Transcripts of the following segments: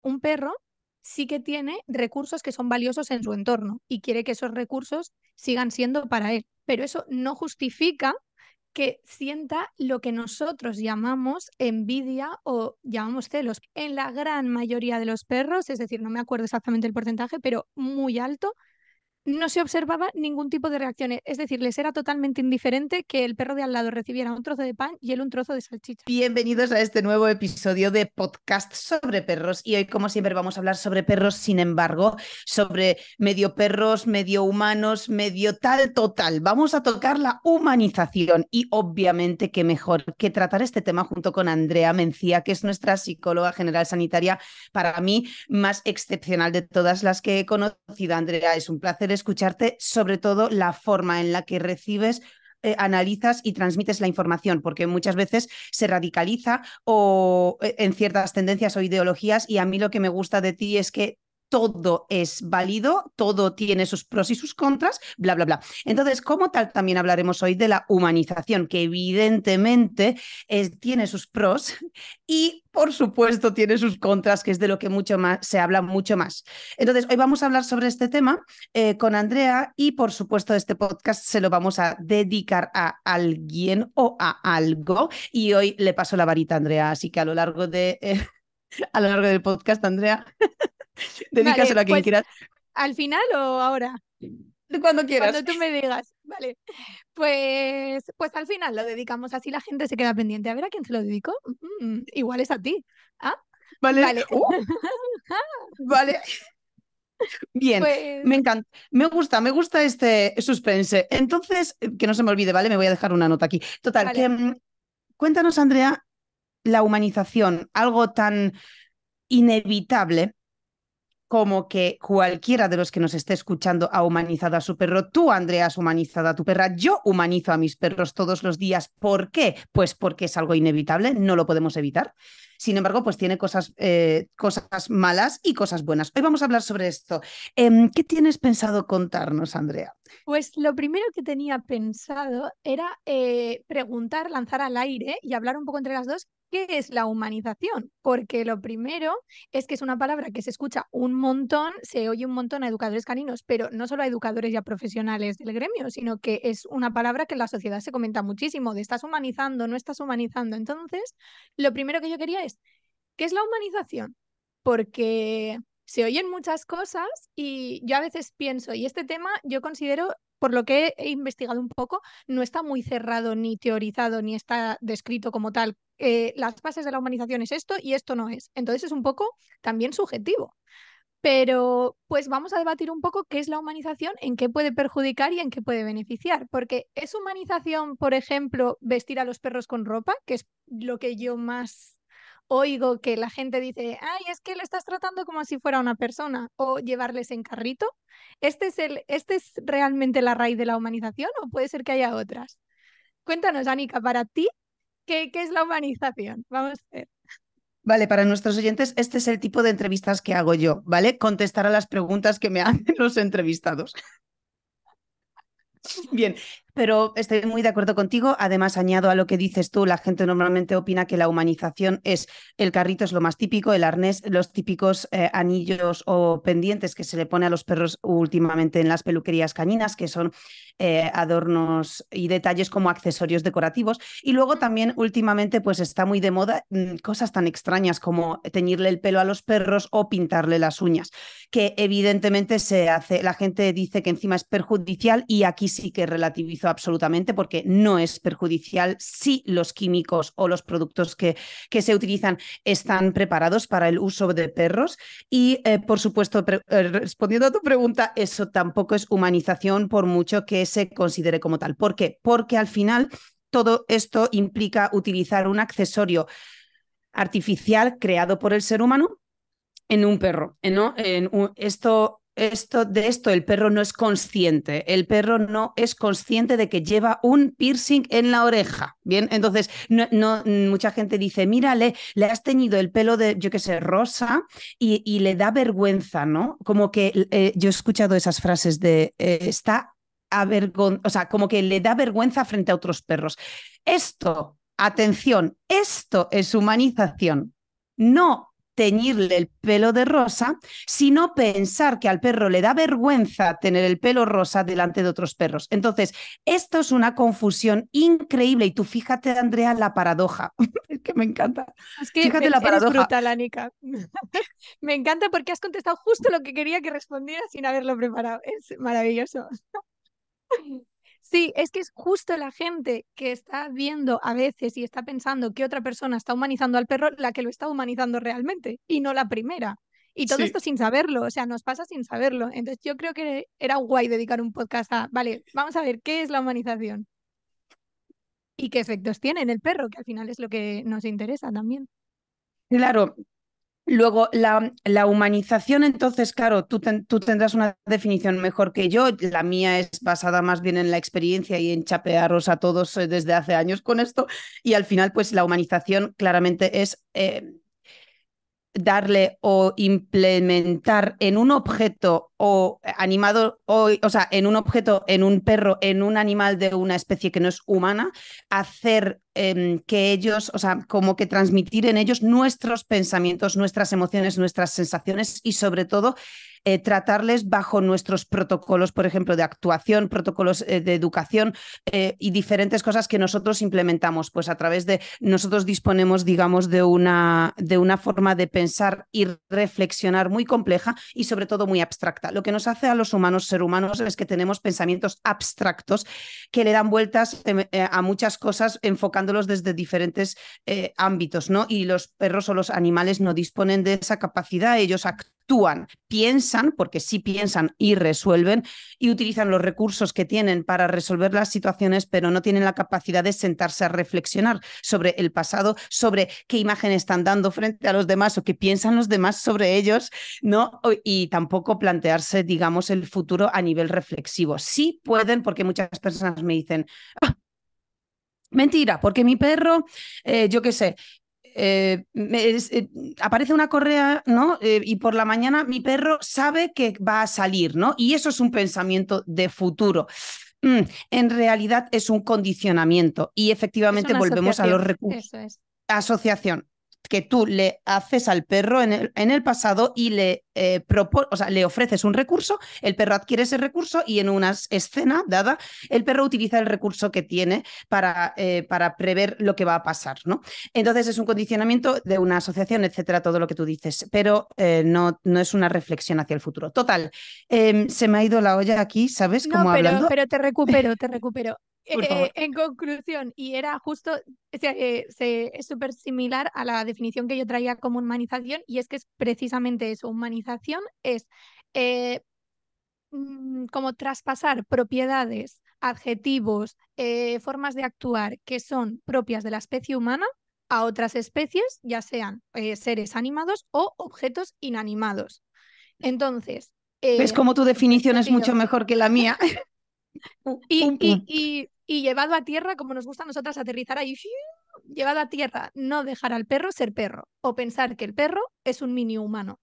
un perro sí que tiene recursos que son valiosos en su entorno y quiere que esos recursos sigan siendo para él. Pero eso no justifica que sienta lo que nosotros llamamos envidia o llamamos celos. En la gran mayoría de los perros, es decir, no me acuerdo exactamente el porcentaje, pero muy alto, no se observaba ningún tipo de reacciones. Es decir, les era totalmente indiferente que el perro de al lado recibiera un trozo de pan y él un trozo de salchicha. Bienvenidos a este nuevo episodio de podcast sobre perros y hoy como siempre vamos a hablar sobre perros, sin embargo, sobre medio perros, medio humanos, medio tal, total. Vamos a tocar la humanización y obviamente qué mejor que tratar este tema junto con Andrea Mencía, que es nuestra psicóloga general sanitaria, para mí más excepcional de todas las que he conocido. Andrea, es un placer escucharte, sobre todo la forma en la que recibes analizas y transmites la información, porque muchas veces se radicaliza o en ciertas tendencias o ideologías y a mí lo que me gusta de ti es que todo es válido, todo tiene sus pros y sus contras, bla, bla, bla. Entonces, como tal, también hablaremos hoy de la humanización, que evidentemente tiene sus pros y, por supuesto, tiene sus contras, que es de lo que mucho más se habla mucho más. Entonces, hoy vamos a hablar sobre este tema con Andrea y, por supuesto, este podcast se lo vamos a dedicar a alguien o a algo y hoy le paso la varita a Andrea, así que a lo largo a lo largo del podcast, Andrea, Vale, dedícaselo a quien pues quieras, al final o ahora, cuando cuando quieras. tú me digas, vale, pues al final lo dedicamos, así la gente se queda pendiente. A ver a quién se lo dedico. Igual es a ti. Ah, ¿Vale? vale. Vale. Bien, Pues me encanta, me gusta este suspense. Entonces, que no se me olvide, ¿vale? Me voy a dejar una nota aquí. Total, vale. que cuéntanos, Andrea, la humanización, algo tan inevitable como que cualquiera de los que nos esté escuchando ha humanizado a su perro. Tú, Andrea, has humanizado a tu perra. Yo humanizo a mis perros todos los días. ¿Por qué? Pues porque es algo inevitable, no lo podemos evitar. Sin embargo, pues tiene cosas malas y cosas buenas. Hoy vamos a hablar sobre esto. ¿Qué tienes pensado contarnos, Andrea? Pues lo primero que tenía pensado era preguntar, lanzar al aire y hablar un poco entre las dos, ¿qué es la humanización? Porque lo primero es que es una palabra que se escucha un montón, se oye un montón a educadores caninos, pero no solo a educadores y a profesionales del gremio, sino que es una palabra que en la sociedad se comenta muchísimo, de estás humanizando, no estás humanizando. Entonces, lo primero que yo quería es, ¿qué es la humanización? Porque se oyen muchas cosas y yo a veces pienso, y este tema yo considero, por lo que he investigado un poco, no está muy cerrado ni teorizado ni está descrito como tal. Las bases de la humanización es esto y esto no es. Entonces es un poco también subjetivo. Pero pues vamos a debatir un poco qué es la humanización, en qué puede perjudicar y en qué puede beneficiar. Porque es humanización, por ejemplo, vestir a los perros con ropa, que es lo que yo más oigo que la gente dice, ay, es que lo estás tratando como si fuera una persona, o llevarles en carrito. ¿Este es realmente la raíz de la humanización o puede ser que haya otras? Cuéntanos, Anika, para ti, ¿qué es la humanización? Vamos a ver. Vale, para nuestros oyentes, este es el tipo de entrevistas que hago yo, ¿vale? Contestar a las preguntas que me hacen los entrevistados. Bien, pero estoy muy de acuerdo contigo. Además, añado a lo que dices tú, la gente normalmente opina que la humanización es el carrito, es lo más típico, el arnés, los típicos anillos o pendientes que se le pone a los perros últimamente en las peluquerías caninas, que son adornos y detalles como accesorios decorativos. Y luego también últimamente pues está muy de moda cosas tan extrañas como teñirle el pelo a los perros o pintarle las uñas, que evidentemente se hace, la gente dice que encima es perjudicial y aquí sí que relativizo absolutamente porque no es perjudicial si los químicos o los productos que se utilizan están preparados para el uso de perros y por supuesto respondiendo a tu pregunta, eso tampoco es humanización por mucho que se considere como tal. ¿Por qué? Porque al final todo esto implica utilizar un accesorio artificial creado por el ser humano en un perro, ¿no? De esto el perro no es consciente. El perro no es consciente de que lleva un piercing en la oreja. Bien, entonces mucha gente dice, mira, le has teñido el pelo de, yo qué sé, rosa y le da vergüenza, ¿no? Como que yo he escuchado esas frases de está o sea, como que le da vergüenza frente a otros perros. Esto, atención, esto es humanización. No teñirle el pelo de rosa, sino pensar que al perro le da vergüenza tener el pelo rosa delante de otros perros. Entonces, esto es una confusión increíble y tú fíjate, Andrea, la paradoja. Es que me encanta. Es que Fíjate la eres paradoja. brutal, Anika. Me encanta porque has contestado justo lo que quería que respondiera sin haberlo preparado. Es maravilloso. Sí, es que es justo la gente que está viendo a veces y está pensando que otra persona está humanizando al perro la que lo está humanizando realmente y no la primera. Y todo Sí. esto sin saberlo, o sea, nos pasa sin saberlo. Entonces yo creo que era guay dedicar un podcast a, vale, vamos a ver qué es la humanización y qué efectos tiene en el perro, que al final es lo que nos interesa también. Claro, luego, la humanización, entonces, claro, tú tendrás una definición mejor que yo. La mía es basada más bien en la experiencia y en chapearos a todos desde hace años con esto. Y al final, pues la humanización claramente es darle o implementar en un objeto o animado, o sea, en un objeto, en un perro, en un animal de una especie que no es humana, hacer que ellos, o sea, como que transmitir en ellos nuestros pensamientos, nuestras emociones, nuestras sensaciones y sobre todo tratarles bajo nuestros protocolos, por ejemplo, de actuación, protocolos de educación y diferentes cosas que nosotros implementamos, pues a través de nosotros disponemos, digamos, de una forma de pensar y reflexionar muy compleja y sobre todo muy abstracta. Lo que nos hace a los humanos ser humanos es que tenemos pensamientos abstractos que le dan vueltas a muchas cosas enfocándolos desde diferentes ámbitos, ¿no? Y los perros o los animales no disponen de esa capacidad, ellos actúan, piensan, porque sí piensan y resuelven, y utilizan los recursos que tienen para resolver las situaciones, pero no tienen la capacidad de sentarse a reflexionar sobre el pasado, sobre qué imagen están dando frente a los demás o qué piensan los demás sobre ellos, ¿no? Y tampoco plantearse, digamos, el futuro a nivel reflexivo. Sí pueden, porque muchas personas me dicen, ah, mentira, porque mi perro, yo qué sé, aparece una correa, ¿no? Y por la mañana mi perro sabe que va a salir, ¿no? Y eso es un pensamiento de futuro. En realidad es un condicionamiento y Es efectivamente una volvemos a los asociación, recursos. eso es. Asociación que tú le haces al perro en el pasado y o sea, le ofreces un recurso, el perro adquiere ese recurso y en una escena dada, el perro utiliza el recurso que tiene para prever lo que va a pasar, ¿no? Entonces es un condicionamiento de una asociación, etcétera, todo lo que tú dices, pero no es una reflexión hacia el futuro. Total, se me ha ido la olla aquí, ¿sabes? No, Como hablando. pero te recupero, te recupero. Por favor. En conclusión, y era justo, o sea, es súper similar a la definición que yo traía como humanización, y es que es precisamente eso. Humanización es eh, como traspasar propiedades, adjetivos, formas de actuar que son propias de la especie humana a otras especies, ya sean seres animados o objetos inanimados. Entonces, ¿Ves cómo tu súper definición es mucho sencillo. mejor que la mía? Y, Pum, y, pum. y llevado a tierra, como nos gusta a nosotras aterrizar ahí, ¡fiu! Llevado a tierra, no dejar al perro ser perro o pensar que el perro es un mini humano.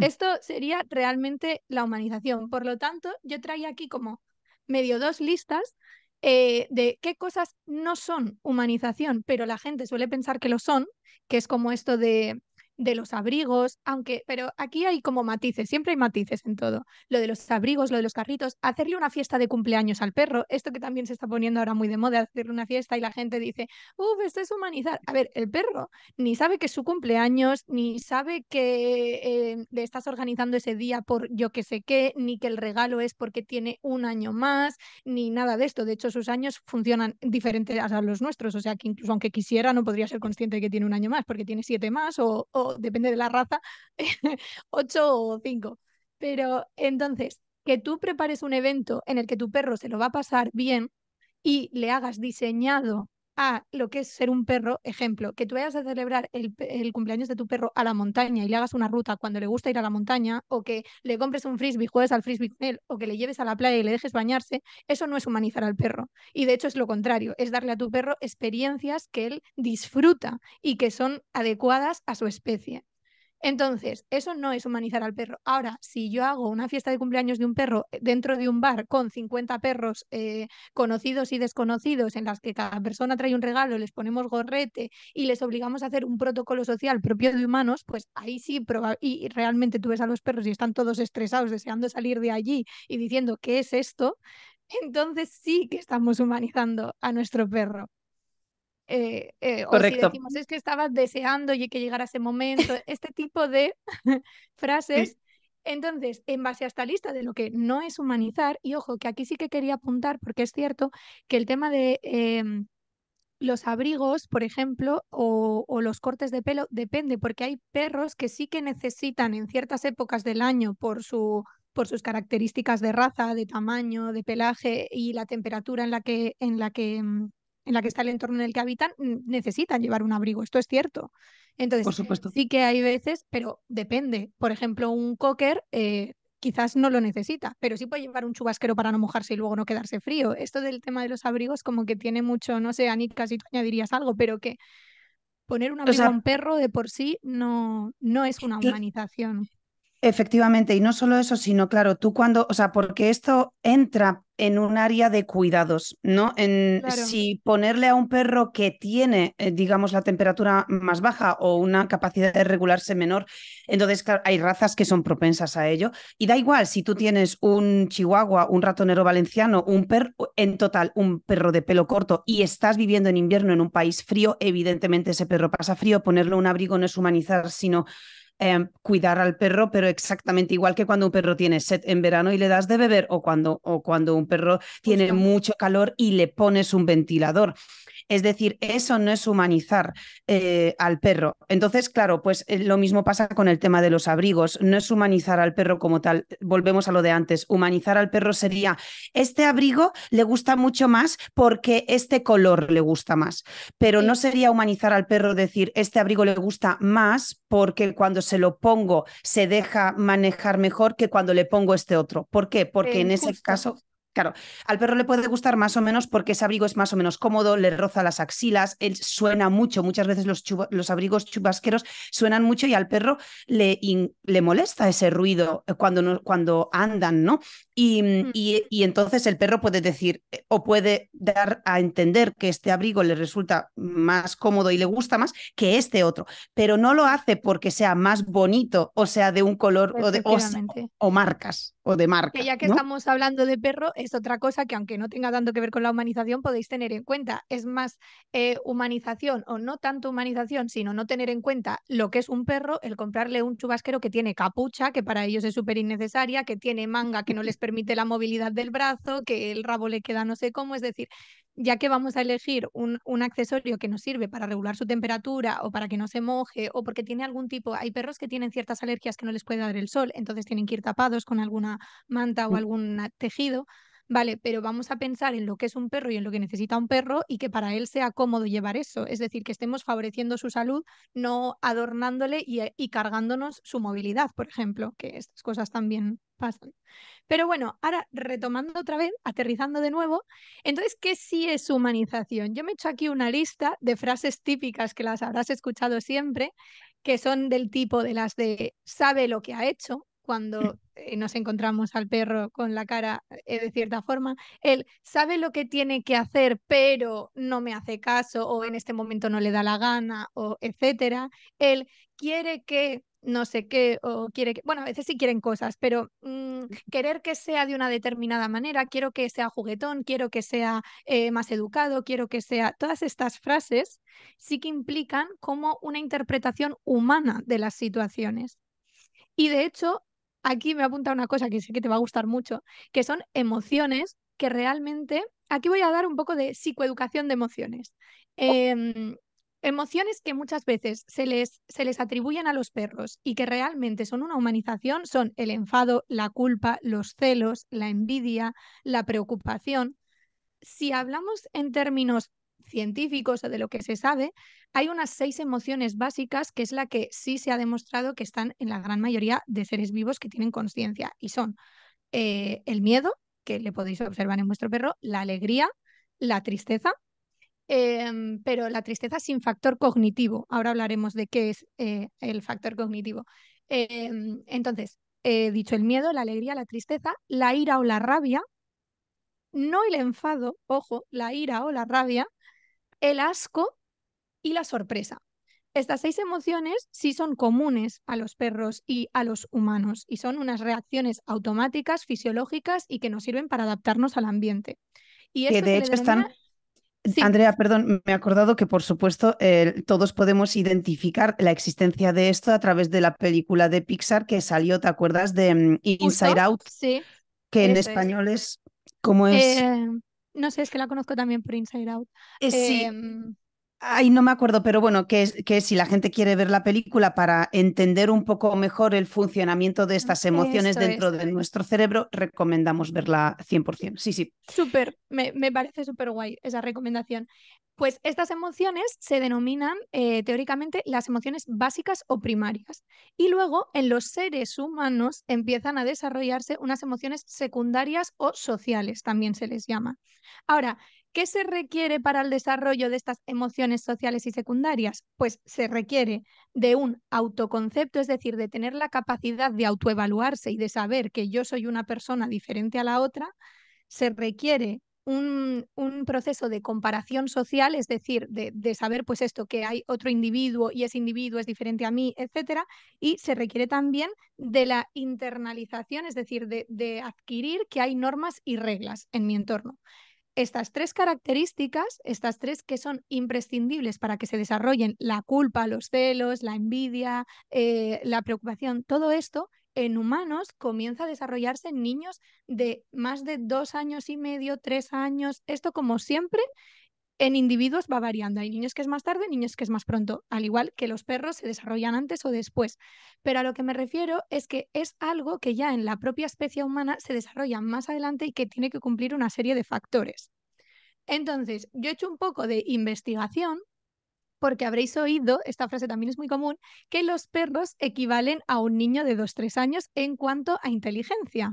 Esto sería realmente la humanización. Por lo tanto, yo traía aquí como medio dos listas de qué cosas no son humanización, pero la gente suele pensar que lo son, que es como esto de los abrigos, aunque, pero aquí hay como matices, siempre hay matices en todo. Lo de los abrigos, lo de los carritos, hacerle una fiesta de cumpleaños al perro, esto que también se está poniendo ahora muy de moda, hacerle una fiesta y la gente dice, uff, esto es humanizar. A ver, el perro ni sabe que es su cumpleaños, ni sabe que le estás organizando ese día por yo que sé qué, ni que el regalo es porque tiene un año más, ni nada de esto. De hecho, sus años funcionan diferentes a los nuestros, o sea que incluso aunque quisiera no podría ser consciente de que tiene un año más, porque tiene 7 más o depende de la raza, 8 o 5. Pero entonces, que tú prepares un evento en el que tu perro se lo va a pasar bien y le hagas diseñado a lo que es ser un perro, ejemplo, que tú vayas a celebrar el cumpleaños de tu perro a la montaña y le hagas una ruta cuando le gusta ir a la montaña, o que le compres un frisbee, juegues al frisbee con él, o que le lleves a la playa y le dejes bañarse, eso no es humanizar al perro. Y de hecho es lo contrario, es darle a tu perro experiencias que él disfruta y que son adecuadas a su especie. Entonces, eso no es humanizar al perro. Ahora, si yo hago una fiesta de cumpleaños de un perro dentro de un bar con 50 perros conocidos y desconocidos, en las que cada persona trae un regalo, les ponemos gorrete y les obligamos a hacer un protocolo social propio de humanos, pues ahí sí, y realmente tú ves a los perros y están todos estresados, deseando salir de allí y diciendo, ¿qué es esto? Entonces sí que estamos humanizando a nuestro perro. O si Correcto. decimos, es que estabas deseando y que llegara ese momento, este tipo de Sí. frases. Entonces, en base a esta lista de lo que no es humanizar, y ojo, que aquí sí que quería apuntar, porque es cierto que el tema de los abrigos, por ejemplo, o los cortes de pelo, depende, porque hay perros que sí que necesitan en ciertas épocas del año por sus características de raza, de tamaño, de pelaje y la temperatura en la que está el entorno en el que habitan, necesitan llevar un abrigo. Esto es cierto. Por Entonces, supuesto. sí que hay veces, pero depende. Por ejemplo, un cocker quizás no lo necesita, pero sí puede llevar un chubasquero para no mojarse y luego no quedarse frío. Esto del tema de los abrigos como que tiene mucho, no sé, Anika, si tú añadirías algo, pero que poner un O abrigo a sea, un perro de por sí no es una humanización. efectivamente, y no solo eso, sino claro, tú cuando, o sea, porque esto entra en un área de cuidados, ¿no? En Claro, si ponerle a un perro que tiene, digamos, la temperatura más baja o una capacidad de regularse menor, entonces, claro, hay razas que son propensas a ello. Y da igual si tú tienes un chihuahua, un ratonero valenciano, un perro, en total, un perro de pelo corto y estás viviendo en invierno en un país frío, evidentemente ese perro pasa frío, ponerle un abrigo no es humanizar, sino cuidar al perro, pero exactamente igual que cuando un perro tiene sed en verano y le das de beber o cuando un perro tiene justo. mucho calor y le pones un ventilador. Es decir, eso no es humanizar al perro. Entonces, claro, pues lo mismo pasa con el tema de los abrigos. No es humanizar al perro como tal. Volvemos a lo de antes. Humanizar al perro sería, este abrigo le gusta mucho más porque este color le gusta más. Pero no Sí, sería humanizar al perro decir, este abrigo le gusta más porque cuando se lo pongo se deja manejar mejor que cuando le pongo este otro. ¿Por qué? Porque en ese justo. caso claro, al perro le puede gustar más o menos porque ese abrigo es más o menos cómodo, le roza las axilas, él suena mucho, muchas veces los abrigos chubasqueros suenan mucho y al perro le molesta ese ruido cuando, no, cuando andan, ¿no? Mm, Y entonces el perro puede decir o puede dar a entender que este abrigo le resulta más cómodo y le gusta más que este otro, pero no lo sí, hace porque sea más bonito o sea de un color efectivamente. o marcas o de Que marca, ya que ¿no? estamos hablando de perro, es otra cosa que aunque no tenga tanto que ver con la humanización, podéis tener en cuenta. Es más humanización o no tanto humanización, sino no tener en cuenta lo que es un perro, el comprarle un chubasquero que tiene capucha, que para ellos es súper innecesaria, que tiene manga que no les permite la movilidad del brazo, que el rabo le queda no sé cómo. Es decir, ya que vamos a elegir un accesorio que nos sirve para regular su temperatura o para que no se moje o porque tiene algún tipo, hay perros que tienen ciertas alergias que no les puede dar el sol, entonces tienen que ir tapados con alguna manta o algún tejido, vale, pero vamos a pensar en lo que es un perro y en lo que necesita un perro y que para él sea cómodo llevar eso, es decir, que estemos favoreciendo su salud, no adornándole y cargándonos su movilidad, por ejemplo, que estas cosas también pasan. Pero bueno, ahora retomando otra vez, aterrizando de nuevo, entonces, ¿qué sí es humanización? Yo me he hecho aquí una lista de frases típicas que las habrás escuchado siempre, que son del tipo de las de sabe lo que ha hecho, cuando nos encontramos al perro con la cara de cierta forma, él sabe lo que tiene que hacer, pero no me hace caso, o en este momento no le da la gana, o etcétera. Él quiere que no sé qué, o quiere que, bueno, a veces sí quieren cosas, pero querer que sea de una determinada manera, quiero que sea juguetón, quiero que sea más educado, quiero que sea, todas estas frases sí que implican como una interpretación humana de las situaciones. Y de hecho, aquí me apunta una cosa que sé que te va a gustar mucho, que son emociones que realmente, aquí voy a dar un poco de psicoeducación de emociones. Em, Emociones que muchas veces se les atribuyen a los perros y que realmente son una humanización son el enfado, la culpa, los celos, la envidia, la preocupación. Si hablamos en términos científicos o de lo que se sabe, hay unas 6 emociones básicas que es la que sí se ha demostrado que están en la gran mayoría de seres vivos que tienen conciencia y son el miedo, que le podéis observar en vuestro perro, la alegría, la tristeza pero la tristeza sin factor cognitivo. Ahora hablaremos de qué es el factor cognitivo. Entonces, he dicho el miedo, la alegría, la tristeza, la ira o la rabia, no el enfado, ojo, la ira o la rabia, el asco y la sorpresa. Estas 6 emociones sí son comunes a los perros y a los humanos y son unas reacciones automáticas, fisiológicas y que nos sirven para adaptarnos al ambiente. Y Que esto de se le hecho denomina, están, sí, Andrea, perdón, me he acordado que por supuesto todos podemos identificar la existencia de esto a través de la película de Pixar que salió, ¿te acuerdas de Inside justo, Out? sí, Que en eso es. español es, ¿cómo es? Eh, no sé, es que la conozco también por Inside Out. Sí, Em, ay, no me acuerdo, pero bueno, que si la gente quiere ver la película para entender un poco mejor el funcionamiento de estas emociones Eso dentro es. de nuestro cerebro, recomendamos verla 100%. Sí, sí. Súper, me parece súper guay esa recomendación. Pues estas emociones se denominan teóricamente las emociones básicas o primarias. Y luego en los seres humanos empiezan a desarrollarse unas emociones secundarias o sociales, también se les llama. Ahora, ¿qué se requiere para el desarrollo de estas emociones sociales y secundarias? Pues se requiere de un autoconcepto, es decir, de tener la capacidad de autoevaluarse y de saber que yo soy una persona diferente a la otra. Se requiere un proceso de comparación social, es decir, de saber pues esto, que hay otro individuo y ese individuo es diferente a mí, etcétera, y se requiere también de la internalización, es decir, de adquirir que hay normas y reglas en mi entorno. Estas 3 características, estas 3 que son imprescindibles para que se desarrollen la culpa, los celos, la envidia, la preocupación, todo esto en humanos comienza a desarrollarse en niños de más de 2 años y medio, 3 años. Esto, como siempre, en individuos va variando. Hay niños que es más tarde, niños que es más pronto, al igual que los perros se desarrollan antes o después. Pero a lo que me refiero es que es algo que ya en la propia especie humana se desarrolla más adelante y que tiene que cumplir una serie de factores. Entonces, yo he hecho un poco de investigación porque habréis oído, esta frase también es muy común, que los perros equivalen a un niño de 2 3 años en cuanto a inteligencia.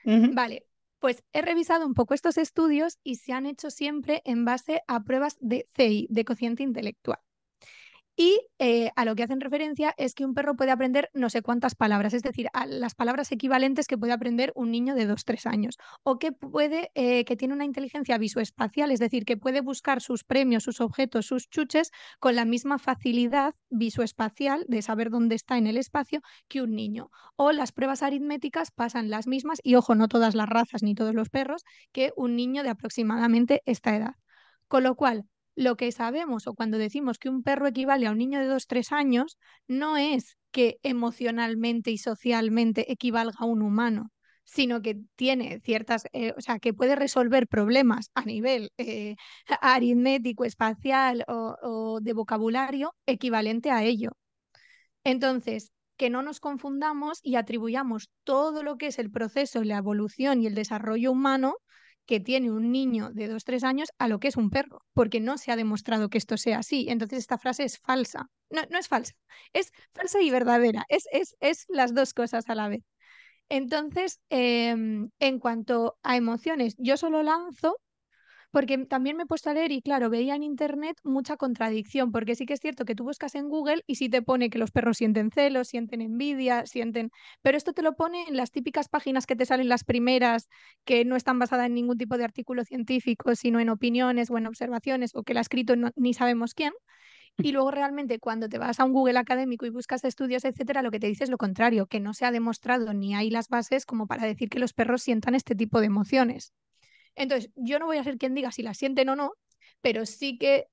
Ujú. Vale, pues he revisado un poco estos estudios y se han hecho siempre en base a pruebas de CI, de cociente intelectual. Y a lo que hacen referencia es que un perro puede aprender no sé cuántas palabras, es decir, a las palabras equivalentes que puede aprender un niño de 2 3 años, o que puede, que tiene una inteligencia visoespacial, es decir, que puede buscar sus premios, sus objetos, sus chuches con la misma facilidad visoespacial de saber dónde está en el espacio que un niño. O las pruebas aritméticas pasan las mismas, y ojo, no todas las razas ni todos los perros, que un niño de aproximadamente esta edad. Con lo cual, lo que sabemos o cuando decimos que un perro equivale a un niño de 2 3 años, no es que emocionalmente y socialmente equivalga a un humano, sino que tiene ciertas, o sea, que puede resolver problemas a nivel aritmético, espacial o de vocabulario equivalente a ello. Entonces, que no nos confundamos y atribuyamos todo lo que es el proceso, la evolución y el desarrollo humano que tiene un niño de 2 3 años a lo que es un perro, porque no se ha demostrado que esto sea así. Entonces, esta frase es falsa. No, no es falsa, es falsa y verdadera. Es las dos cosas a la vez. Entonces, en cuanto a emociones, yo solo lanzo porque también me he puesto a leer y claro, veía en internet mucha contradicción, porque sí que es cierto que tú buscas en Google y sí te pone que los perros sienten celos, sienten envidia, sienten... Pero esto te lo pone en las típicas páginas que te salen las primeras, que no están basadas en ningún tipo de artículo científico, sino en opiniones o en observaciones, o que la ha escrito ni sabemos quién. Y luego realmente cuando te vas a un Google académico y buscas estudios, etcétera, lo que te dice es lo contrario, que no se ha demostrado ni hay las bases como para decir que los perros sientan este tipo de emociones. Entonces, yo no voy a ser quien diga si la sienten o no, pero sí que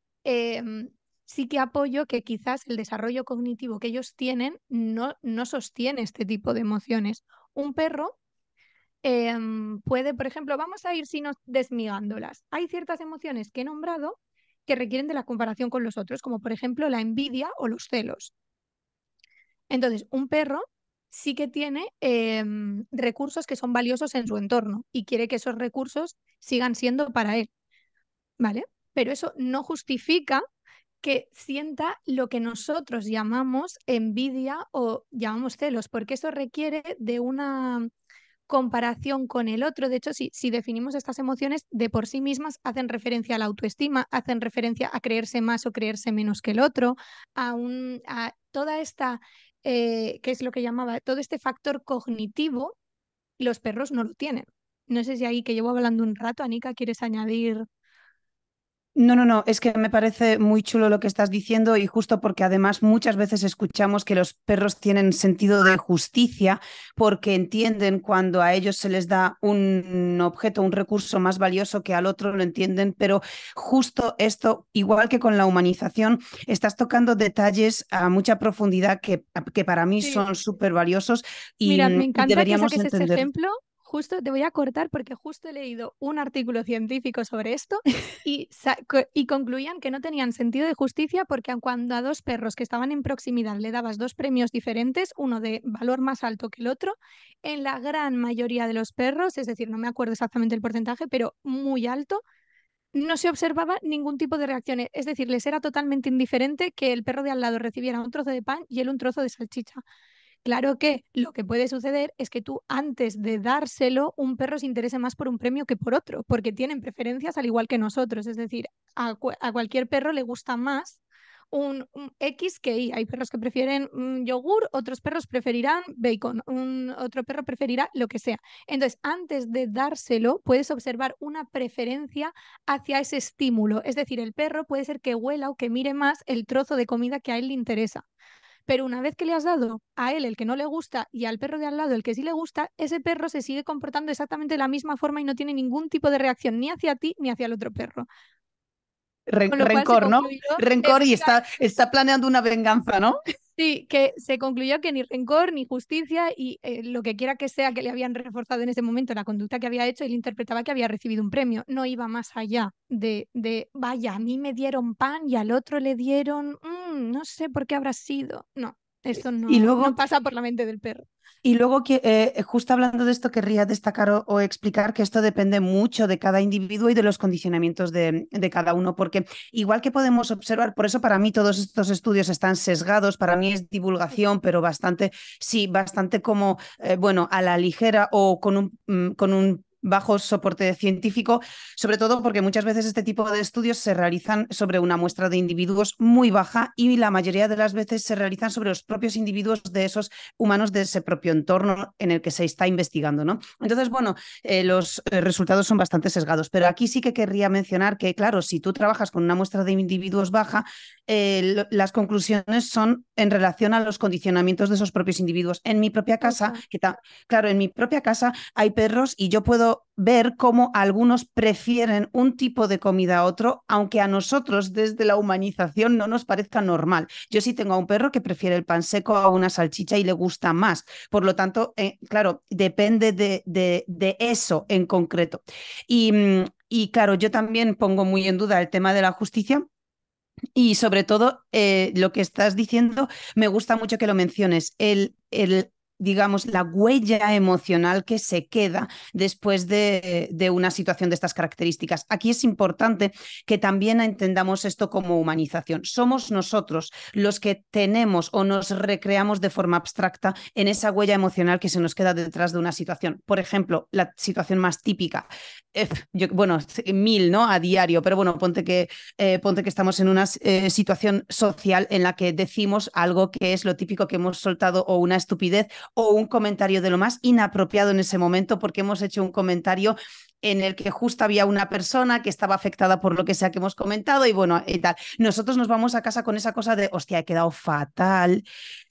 apoyo que quizás el desarrollo cognitivo que ellos tienen no sostiene este tipo de emociones. Un perro puede, por ejemplo, vamos a ir si desmigándolas. Hay ciertas emociones que he nombrado que requieren de la comparación con los otros, como por ejemplo la envidia o los celos. Entonces, un perro sí que tiene recursos que son valiosos en su entorno y quiere que esos recursos sigan siendo para él, ¿vale? Pero eso no justifica que sienta lo que nosotros llamamos envidia o llamamos celos, porque eso requiere de comparación con el otro. De hecho, si definimos estas emociones de por sí mismas, hacen referencia a la autoestima, hacen referencia a creerse más o creerse menos que el otro, a toda esta, ¿qué es lo que llamaba? Todo este factor cognitivo, los perros no lo tienen. No sé si ahí que llevo hablando un rato, Anika, ¿quieres añadir? No, no, no, es que me parece muy chulo lo que estás diciendo y justo porque además muchas veces escuchamos que los perros tienen sentido de justicia porque entienden cuando a ellos se les da un objeto, un recurso más valioso que al otro, lo entienden, pero justo esto, igual que con la humanización, estás tocando detalles a mucha profundidad que para mí Sí. son súper valiosos Mira, me y encanta que deberíamos saques ese entender. ejemplo. Justo te voy a cortar porque justo he leído un artículo científico sobre esto y concluían que no tenían sentido de justicia porque aun cuando a dos perros que estaban en proximidad le dabas dos premios diferentes, uno de valor más alto que el otro, en la gran mayoría de los perros, es decir, no me acuerdo exactamente el porcentaje, pero muy alto, no se observaba ningún tipo de reacciones. Es decir, les era totalmente indiferente que el perro de al lado recibiera un trozo de pan y él un trozo de salchicha. Claro que lo que puede suceder es que tú antes de dárselo, un perro se interese más por un premio que por otro, porque tienen preferencias al igual que nosotros. Es decir, a cualquier perro le gusta más un X que Y. Hay perros que prefieren yogur, otros perros preferirán bacon, otro perro preferirá lo que sea. Entonces, antes de dárselo, puedes observar una preferencia hacia ese estímulo. Es decir, el perro puede ser que huela o que mire más el trozo de comida que a él le interesa. Pero una vez que le has dado a él el que no le gusta y al perro de al lado el que sí le gusta, ese perro se sigue comportando exactamente de la misma forma y no tiene ningún tipo de reacción ni hacia ti ni hacia el otro perro. Con lo cual se Rencor, ¿no? concluyó, Rencor y está planeando una venganza, ¿no? sí, que se concluyó que ni rencor ni justicia y lo que quiera que sea que le habían reforzado en ese momento la conducta que había hecho, él interpretaba que había recibido un premio. No iba más allá vaya, a mí me dieron pan y al otro le dieron, no sé por qué habrá sido. No, esto Y no luego pasa por la mente del perro. Y luego, justo hablando de esto, querría destacar o explicar que esto depende mucho de cada individuo y de los condicionamientos de cada uno, porque igual que podemos observar, por eso para mí todos estos estudios están sesgados, para mí es divulgación, pero bastante, sí, bastante como, bueno, a la ligera o con un bajo soporte científico, sobre todo porque muchas veces este tipo de estudios se realizan sobre una muestra de individuos muy baja y la mayoría de las veces se realizan sobre los propios individuos de esos humanos de ese propio entorno en el que se está investigando, ¿no? Entonces, bueno, los resultados son bastante sesgados, pero aquí sí que querría mencionar que, claro, si tú trabajas con una muestra de individuos baja, las conclusiones son en relación a los condicionamientos de esos propios individuos. En mi propia casa, Justo. claro, en mi propia casa hay perros y yo puedo ver cómo algunos prefieren un tipo de comida a otro, aunque a nosotros desde la humanización no nos parezca normal. Yo sí tengo a un perro que prefiere el pan seco a una salchicha y le gusta más. Por lo tanto, claro, depende de eso en concreto. Y claro, yo también pongo muy en duda el tema de la justicia. Y sobre todo, lo que estás diciendo, me gusta mucho que lo menciones, digamos, la huella emocional que se queda después de una situación de estas características. Aquí es importante que también entendamos esto como humanización. Somos nosotros los que tenemos o nos recreamos de forma abstracta en esa huella emocional que se nos queda detrás de una situación. Por ejemplo, la situación más típica, bueno, mil, ¿no? A diario, pero bueno, ponte que estamos en una situación social en la que decimos algo que es lo típico que hemos soltado o una estupidez o un comentario de lo más inapropiado en ese momento porque hemos hecho un comentario en el que justo había una persona que estaba afectada por lo que sea que hemos comentado y bueno, y tal. Nosotros nos vamos a casa con esa cosa de, hostia, he quedado fatal,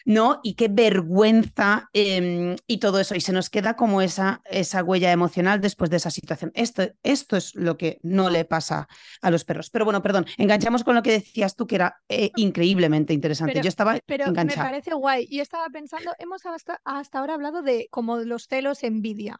¿no? Y qué vergüenza y todo eso. Y se nos queda como esa huella emocional después de esa situación. Esto es lo que no le pasa a los perros. Pero bueno, perdón, enganchamos con lo que decías tú, que era increíblemente interesante. Pero, Yo estaba pero me enganchada. parece guay. Y estaba pensando, hemos hasta ahora hablado de como los celos, envidia.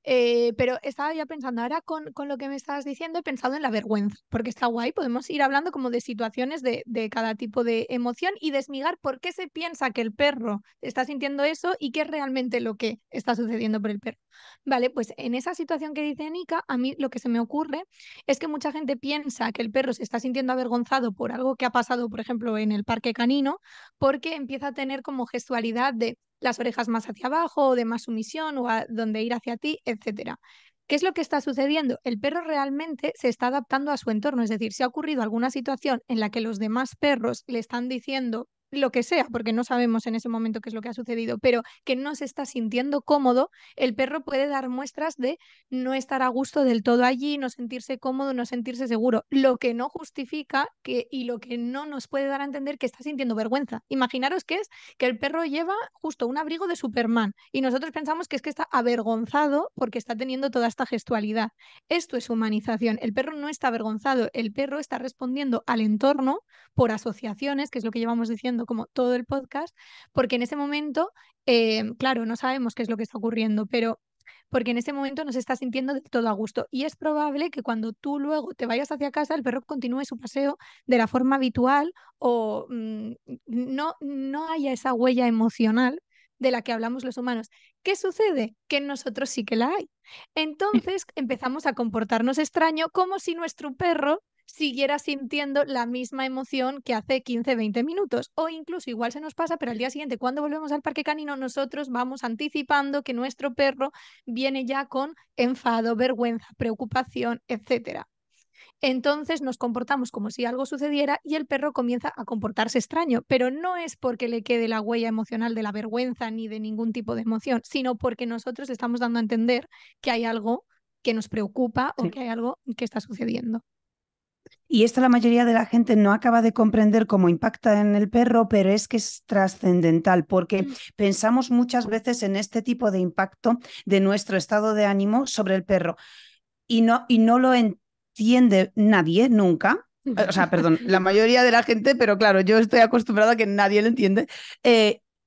Pero estaba ya pensando, ahora con lo que me estabas diciendo, he pensado en la vergüenza, porque está guay, podemos ir hablando como de situaciones de cada tipo de emoción y desmigar por qué se piensa que el perro está sintiendo eso y qué es realmente lo que está sucediendo por el perro. Vale, pues en esa situación que dice Nika, a mí lo que se me ocurre es que mucha gente piensa que el perro se está sintiendo avergonzado por algo que ha pasado, por ejemplo, en el parque canino, porque empieza a tener como gestualidad de las orejas más hacia abajo o de más sumisión o a donde ir hacia ti, etcétera. ¿Qué es lo que está sucediendo? El perro realmente se está adaptando a su entorno, es decir, si ha ocurrido alguna situación en la que los demás perros le están diciendo lo que sea, porque no sabemos en ese momento qué es lo que ha sucedido, pero que no se está sintiendo cómodo, el perro puede dar muestras de no estar a gusto del todo allí, no sentirse cómodo, no sentirse seguro, lo que no justifica que, y lo que no nos puede dar a entender que está sintiendo vergüenza. Imaginaros que es que el perro lleva justo un abrigo de Superman y nosotros pensamos que es que está avergonzado porque está teniendo toda esta gestualidad. Esto es humanización. El perro no está avergonzado, el perro está respondiendo al entorno por asociaciones, que es lo que llevamos diciendo como todo el podcast, porque en ese momento, claro, no sabemos qué es lo que está ocurriendo, pero porque en ese momento no se está sintiendo del todo a gusto. Y es probable que cuando tú luego te vayas hacia casa, el perro continúe su paseo de la forma habitual o no haya esa huella emocional de la que hablamos los humanos. ¿Qué sucede? Que en nosotros sí que la hay. Entonces empezamos a comportarnos extraño como si nuestro perro siguiera sintiendo la misma emoción que hace 15, 20 minutos. O incluso igual se nos pasa, pero al día siguiente, cuando volvemos al parque canino, nosotros vamos anticipando que nuestro perro viene ya con enfado, vergüenza, preocupación, etcétera. Entonces nos comportamos como si algo sucediera y el perro comienza a comportarse extraño, pero no es porque le quede la huella emocional de la vergüenza ni de ningún tipo de emoción, sino porque nosotros estamos dando a entender que hay algo que nos preocupa o Sí. que hay algo que está sucediendo. Y esto la mayoría de la gente no acaba de comprender cómo impacta en el perro, pero es que es trascendental porque Mm. pensamos muchas veces en este tipo de impacto de nuestro estado de ánimo sobre el perro y no lo entiende nadie nunca. O sea, perdón, la mayoría de la gente, pero claro, yo estoy acostumbrada a que nadie lo entiende.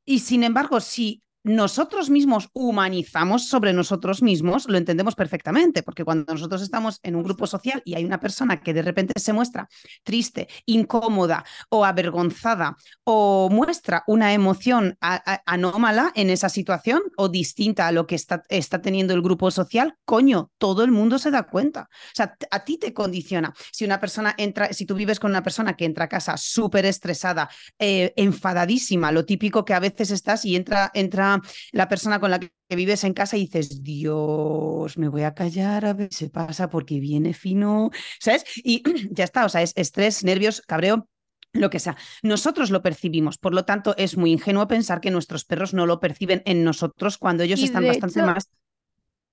Y sin embargo, si nosotros mismos humanizamos sobre nosotros mismos, lo entendemos perfectamente, porque cuando nosotros estamos en un grupo Justo. social y hay una persona que de repente se muestra triste, incómoda o avergonzada o muestra una emoción anómala en esa situación o distinta a lo que está teniendo el grupo social, coño, todo el mundo se da cuenta. O sea, a ti te condiciona. Si una persona entra, si tú vives con una persona que entra a casa súper estresada, enfadadísima, lo típico que a veces estás y entra la persona con la que vives en casa y dices, Dios, me voy a callar a ver si pasa porque viene fino, ¿sabes? Y ya está, o sea, es estrés, nervios, cabreo, lo que sea. Nosotros lo percibimos, por lo tanto es muy ingenuo pensar que nuestros perros no lo perciben en nosotros cuando ellos Y están de bastante hecho, más...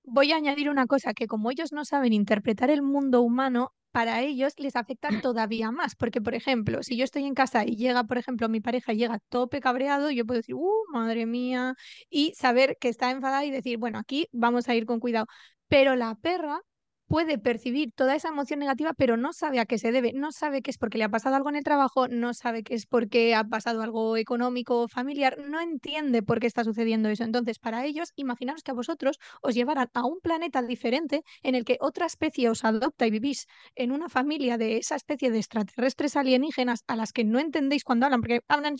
voy a añadir una cosa, que como ellos no saben interpretar el mundo humano, para ellos les afecta todavía más, porque por ejemplo, si yo estoy en casa y llega, por ejemplo, mi pareja y llega tope cabreado, yo puedo decir, madre mía, y saber que está enfadada y decir, bueno, aquí vamos a ir con cuidado. Pero la perra puede percibir toda esa emoción negativa, pero no sabe a qué se debe, no sabe que es porque le ha pasado algo en el trabajo, no sabe que es porque ha pasado algo económico o familiar, no entiende por qué está sucediendo eso. Entonces, para ellos, imaginaros que a vosotros os llevaran a un planeta diferente en el que otra especie os adopta y vivís en una familia de esa especie de extraterrestres alienígenas a las que no entendéis cuando hablan, porque hablan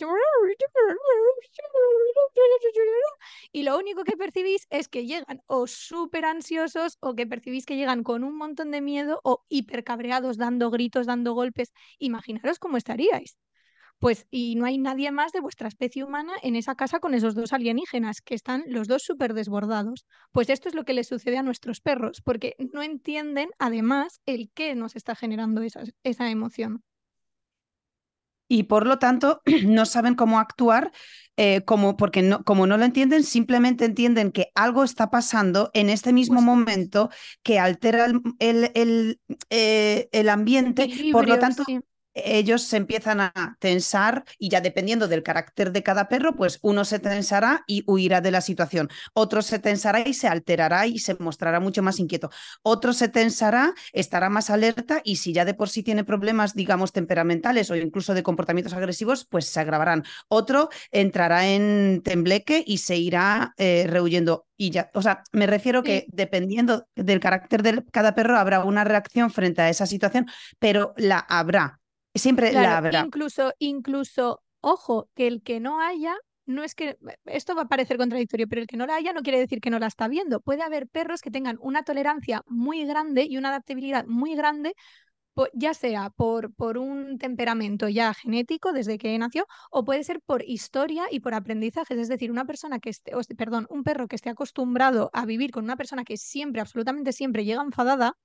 y lo único que percibís es que llegan o súper ansiosos o que percibís que llegan con un montón de miedo o hipercabreados, dando gritos, dando golpes. Imaginaros cómo estaríais. Pues, y no hay nadie más de vuestra especie humana en esa casa con esos dos alienígenas, que están los dos súper desbordados. Pues esto es lo que les sucede a nuestros perros, porque no entienden además el qué nos está generando esa emoción. Y por lo tanto no saben cómo actuar, porque como no lo entienden, simplemente entienden que algo está pasando en este mismo Justo. momento que altera el ambiente, por lo Equilibrio, tanto sí. ellos se empiezan a tensar y ya dependiendo del carácter de cada perro, pues uno se tensará y huirá de la situación, otro se tensará y se alterará y se mostrará mucho más inquieto, otro se tensará, estará más alerta y si ya de por sí tiene problemas, digamos, temperamentales o incluso de comportamientos agresivos, pues se agravarán. Otro entrará en tembleque y se irá rehuyendo. Y ya, o sea, me refiero que Sí, dependiendo del carácter de cada perro habrá una reacción frente a esa situación, pero la habrá. Siempre la claro, habrá. incluso, ojo, que el que no haya, no es que, esto va a parecer contradictorio, pero el que no la haya no quiere decir que no la está viendo. Puede haber perros que tengan una tolerancia muy grande y una adaptabilidad muy grande ya sea por un temperamento ya genético desde que nació, o puede ser por historia y por aprendizajes. Es decir, una persona que esté, perdón, un perro que esté acostumbrado a vivir con una persona que siempre, absolutamente siempre llega enfadada,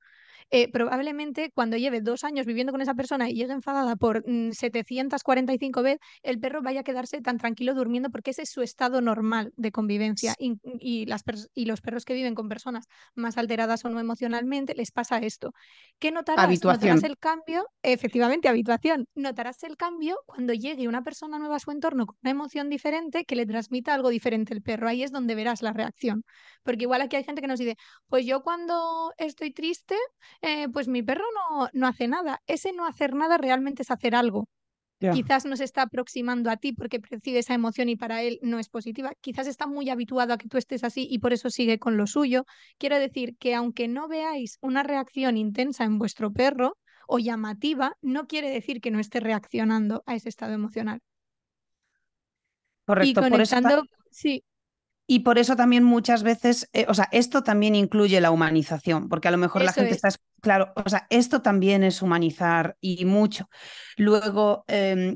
probablemente cuando lleve 2 años viviendo con esa persona y llegue enfadada por 745 veces, el perro vaya a quedarse tan tranquilo durmiendo porque ese es su estado normal de convivencia. Y los perros que viven con personas más alteradas o no emocionalmente, les pasa esto. ¿Qué notarás? Notarás Habituación. el cambio, efectivamente, habituación. Notarás el cambio cuando llegue una persona nueva a su entorno con una emoción diferente que le transmita algo diferente al perro. Ahí es donde verás la reacción. Porque igual aquí hay gente que nos dice, pues yo cuando estoy triste, pues mi perro no hace nada. Ese no hacer nada realmente es hacer algo. Ya. Quizás no se está aproximando a ti porque percibe esa emoción y para él no es positiva. Quizás está muy habituado a que tú estés así y por eso sigue con lo suyo. Quiero decir que aunque no veáis una reacción intensa en vuestro perro o llamativa, no quiere decir que no esté reaccionando a ese estado emocional. Y Correcto, por eso, conectando, sí, y por eso también muchas veces, o sea, esto también incluye la humanización, porque a lo mejor la eso gente está, es. claro, o sea, esto también es humanizar y mucho. Luego,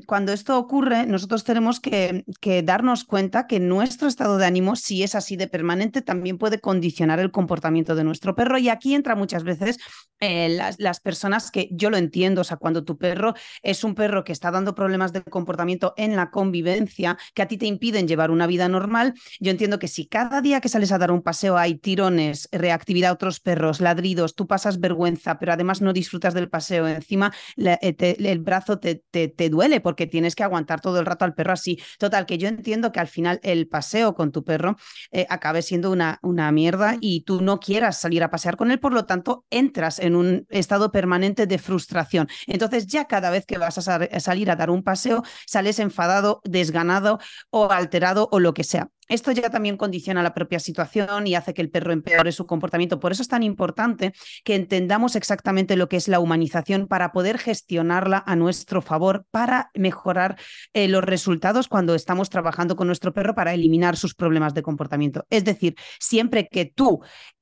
cuando esto ocurre, nosotros tenemos que darnos cuenta que nuestro estado de ánimo, si es así de permanente, también puede condicionar el comportamiento de nuestro perro. Y aquí entra muchas veces las personas que yo lo entiendo, o sea, cuando tu perro es un perro que está dando problemas de comportamiento en la convivencia, que a ti te impiden llevar una vida normal, yo entiendo que si cada día que sales a dar un paseo hay tirones, reactividad a otros perros, ladridos, tú pasas vergüenza, pero además no disfrutas del paseo, encima el brazo te duele porque tienes que aguantar todo el rato al perro así. Total, que yo entiendo que al final el paseo con tu perro acabe siendo una mierda Mm. y tú no quieras salir a pasear con él, por lo tanto entras en un estado permanente de frustración. Entonces ya cada vez que vas a salir a dar un paseo sales enfadado, desganado o alterado o lo que sea. Esto ya también condiciona la propia situación y hace que el perro empeore su comportamiento. Por eso es tan importante que entendamos exactamente lo que es la humanización para poder gestionarla a nuestro favor, para mejorar los resultados cuando estamos trabajando con nuestro perro para eliminar sus problemas de comportamiento. Es decir, siempre que tú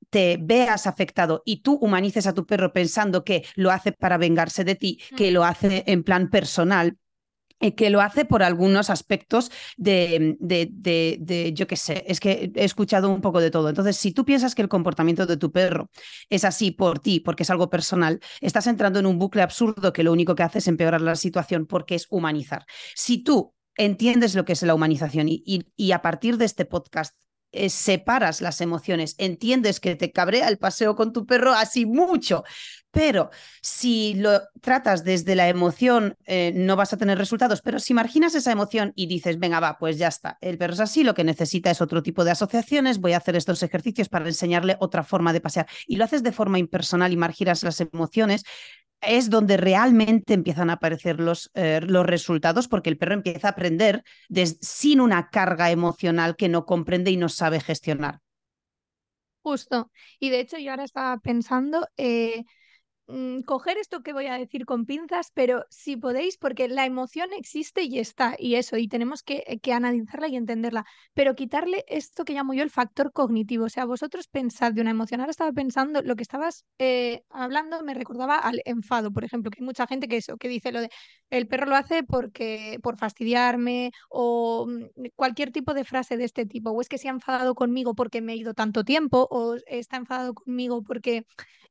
te veas afectado y tú humanices a tu perro pensando que lo hace para vengarse de ti, Mm. que lo hace en plan personal, que lo hace por algunos aspectos yo qué sé, es que he escuchado un poco de todo. Entonces, si tú piensas que el comportamiento de tu perro es así por ti, porque es algo personal, estás entrando en un bucle absurdo que lo único que hace es empeorar la situación porque es humanizar. Si tú entiendes lo que es la humanización y a partir de este podcast separas las emociones, entiendes que te cabrea el paseo con tu perro así mucho, pero si lo tratas desde la emoción, no vas a tener resultados, pero si marginas esa emoción y dices, venga, va, pues ya está, el perro es así, lo que necesita es otro tipo de asociaciones, voy a hacer estos ejercicios para enseñarle otra forma de pasear, y lo haces de forma impersonal y marginas las emociones, es donde realmente empiezan a aparecer los resultados, porque el perro empieza a aprender sin una carga emocional que no comprende y no sabe gestionar. Justo. Y de hecho yo ahora estaba pensando, coger esto que voy a decir con pinzas, pero si podéis, porque la emoción existe y está, y eso, y tenemos que analizarla y entenderla, pero quitarle esto que llamo yo el factor cognitivo. O sea, vosotros pensad de una emoción. Ahora estaba pensando, lo que estabas hablando me recordaba al enfado, por ejemplo, que hay mucha gente que eso, que dice lo de el perro lo hace porque por fastidiarme o cualquier tipo de frase de este tipo, o es que se ha enfadado conmigo porque me he ido tanto tiempo, o está enfadado conmigo porque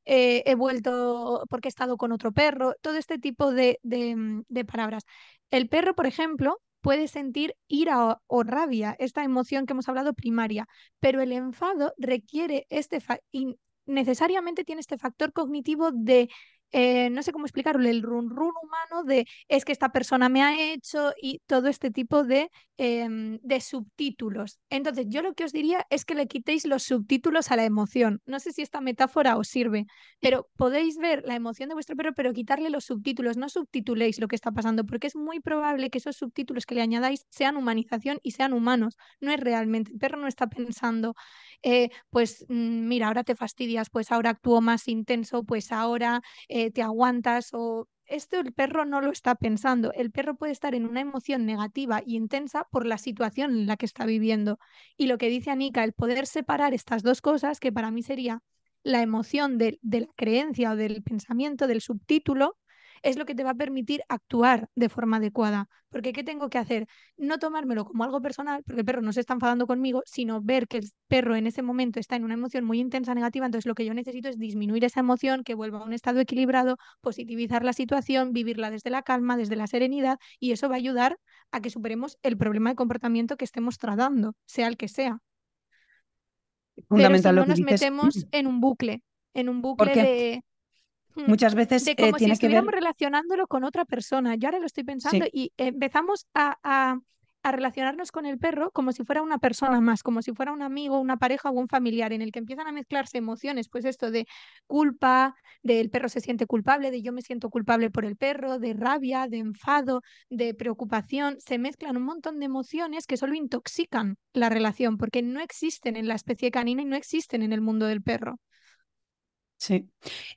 he vuelto porque he estado con otro perro, todo este tipo de palabras. El perro, por ejemplo, puede sentir ira o rabia, esta emoción que hemos hablado primaria, pero el enfado requiere y necesariamente tiene este factor cognitivo de, no sé cómo explicarlo, el run run humano de es que esta persona me ha hecho y todo este tipo de subtítulos. Entonces, yo lo que os diría es que le quitéis los subtítulos a la emoción. No sé si esta metáfora os sirve, pero podéis ver la emoción de vuestro perro, pero quitarle los subtítulos. No subtituléis lo que está pasando, porque es muy probable que esos subtítulos que le añadáis sean humanización y sean humanos. No es realmente. El perro no está pensando, pues mira, ahora te fastidias, pues ahora actúo más intenso, pues ahora te aguantas o esto el perro no lo está pensando. El perro puede estar en una emoción negativa e intensa por la situación en la que está viviendo. Y lo que dice Anika, el poder separar estas dos cosas, que para mí sería la emoción de la creencia o del pensamiento, del subtítulo, es lo que te va a permitir actuar de forma adecuada. Porque ¿qué tengo que hacer? No tomármelo como algo personal, porque el perro no se está enfadando conmigo, sino ver que el perro en ese momento está en una emoción muy intensa, negativa, entonces lo que yo necesito es disminuir esa emoción, que vuelva a un estado equilibrado, positivizar la situación, vivirla desde la calma, desde la serenidad, y eso va a ayudar a que superemos el problema de comportamiento que estemos tratando, sea el que sea. Pero si Fundamental lo no que nos dices, metemos en un bucle porque hmm, muchas veces de como si tiene que estuviéramos ver, relacionándolo con otra persona. Yo ahora lo estoy pensando sí. y empezamos a relacionarnos con el perro como si fuera una persona más, como si fuera un amigo, una pareja o un familiar, en el que empiezan a mezclarse emociones, pues esto de culpa, de el perro se siente culpable, de yo me siento culpable por el perro, de rabia, de enfado, de preocupación, se mezclan un montón de emociones que solo intoxican la relación, porque no existen en la especie canina y no existen en el mundo del perro. Sí.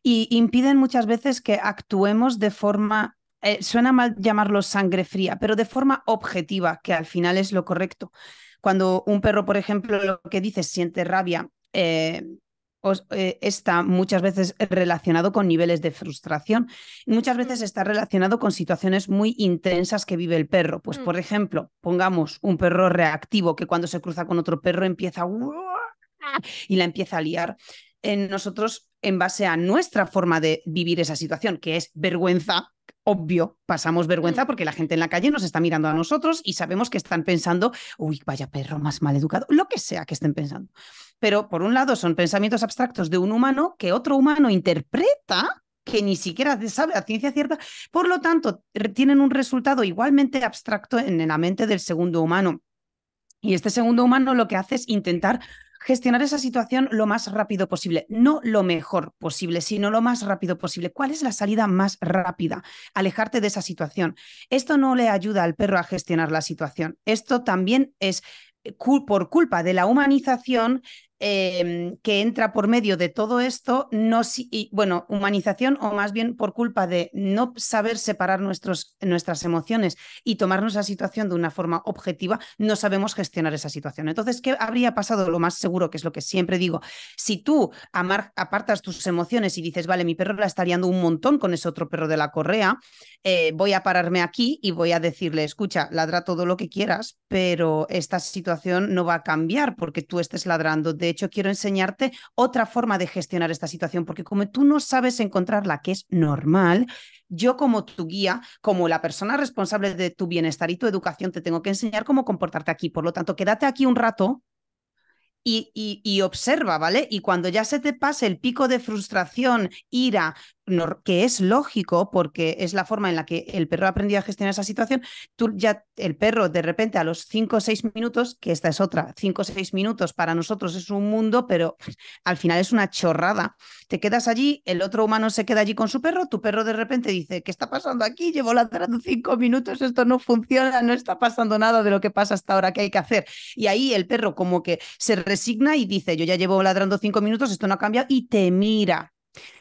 Y impiden muchas veces que actuemos de forma, suena mal llamarlo sangre fría, pero de forma objetiva, que al final es lo correcto. Cuando un perro, por ejemplo, lo que dice siente rabia, está muchas veces relacionado con niveles de frustración. Muchas Mm, veces está relacionado con situaciones muy intensas que vive el perro. Pues, mm, por ejemplo, pongamos un perro reactivo que cuando se cruza con otro perro empieza y la empieza a liar en nosotros en base a nuestra forma de vivir esa situación, que es vergüenza. Obvio, pasamos mm. vergüenza porque la gente en la calle nos está mirando a nosotros y sabemos que están pensando, uy, vaya perro más mal educado, lo que sea que estén pensando. Pero por un lado son pensamientos abstractos de un humano que otro humano interpreta que ni siquiera sabe a ciencia cierta, por lo tanto, tienen un resultado igualmente abstracto en la mente del segundo humano. Y este segundo humano lo que hace es intentar gestionar esa situación lo más rápido posible, no lo mejor posible, sino lo más rápido posible. ¿Cuál es la salida más rápida? Alejarte de esa situación. Esto no le ayuda al perro a gestionar la situación. Esto también es por culpa de la humanización que entra por medio de todo esto, no, y, bueno, humanización o más bien por culpa de no saber separar nuestras emociones y tomarnos la situación de una forma objetiva, no sabemos gestionar esa situación. Entonces, ¿qué habría pasado? Lo más seguro, que es lo que siempre digo, si tú apartas tus emociones y dices, vale, mi perro la está liando un montón con ese otro perro de la correa, voy a pararme aquí y voy a decirle, escucha, ladra todo lo que quieras, pero esta situación no va a cambiar porque tú estés ladrando. De hecho, quiero enseñarte otra forma de gestionar esta situación, porque como tú no sabes encontrar la que es normal, yo como tu guía, como la persona responsable de tu bienestar y tu educación, te tengo que enseñar cómo comportarte aquí. Por lo tanto, quédate aquí un rato y observa, ¿vale? Y cuando ya se te pase el pico de frustración, ira, que es lógico porque es la forma en la que el perro ha aprendido a gestionar esa situación, tú ya, el perro de repente a los 5 o 6 minutos, que esta es otra, 5 o 6 minutos para nosotros es un mundo, pero al final es una chorrada. Te quedas allí, el otro humano se queda allí con su perro, tu perro de repente dice, ¿qué está pasando aquí? Llevo ladrando 5 minutos, esto no funciona, no está pasando nada de lo que pasa hasta ahora, ¿qué hay que hacer? Y ahí el perro como que se resigna y dice, yo ya llevo ladrando 5 minutos, esto no ha cambiado, y te mira.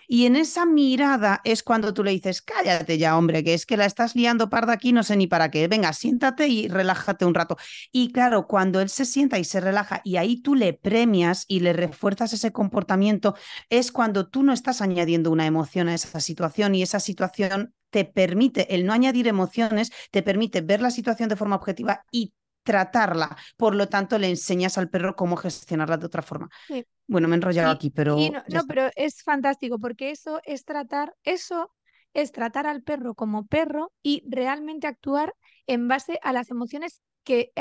Y en esa mirada es cuando tú le dices, cállate ya, hombre, que es que la estás liando parda aquí, no sé ni para qué. Venga, siéntate y relájate un rato. Y claro, cuando él se sienta y se relaja y ahí tú le premias y le refuerzas ese comportamiento, es cuando tú no estás añadiendo una emoción a esa situación y esa situación te permite, el no añadir emociones, te permite ver la situación de forma objetiva y tratarla. Por lo tanto, le enseñas al perro cómo gestionarla de otra forma. Sí. Bueno, me he enrollado aquí, Y pero no, ya no, está. pero es fantástico porque eso es tratar al perro como perro y realmente actuar en base a las emociones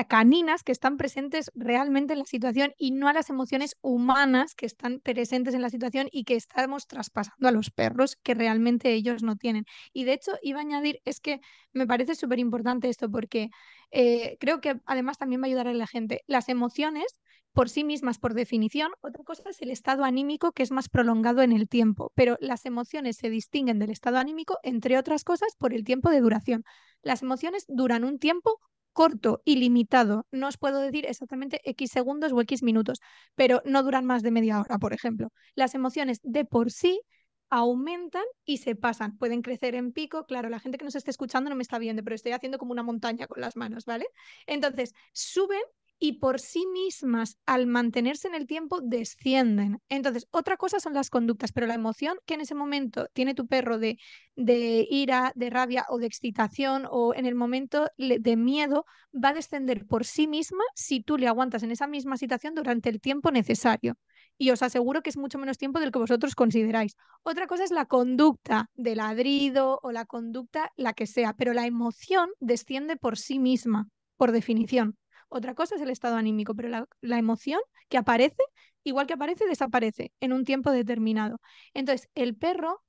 caninas que están presentes realmente en la situación y no a las emociones humanas que están presentes en la situación y que estamos traspasando a los perros que realmente ellos no tienen. Y de hecho, iba a añadir, es que me parece súper importante esto porque creo que además también va a ayudar a la gente. Las emociones por sí mismas, por definición. Otra cosa es el estado anímico, que es más prolongado en el tiempo, pero las emociones se distinguen del estado anímico, entre otras cosas, por el tiempo de duración. Las emociones duran un tiempo corto y limitado. No os puedo decir exactamente X segundos o X minutos, pero no duran más de media hora, por ejemplo. Las emociones de por sí aumentan y se pasan. Pueden crecer en pico. Claro, la gente que nos esté escuchando no me está viendo, pero estoy haciendo como una montaña con las manos, ¿vale? Entonces, suben y por sí mismas, al mantenerse en el tiempo, descienden. Entonces, otra cosa son las conductas, pero la emoción que en ese momento tiene tu perro de ira, de rabia o de excitación o en el momento de miedo, va a descender por sí misma si tú le aguantas en esa misma situación durante el tiempo necesario. Y os aseguro que es mucho menos tiempo del que vosotros consideráis. Otra cosa es la conducta de ladrido o la conducta, la que sea, pero la emoción desciende por sí misma, por definición. Otra cosa es el estado anímico, pero la emoción que aparece, igual que aparece, desaparece en un tiempo determinado. Entonces, el perro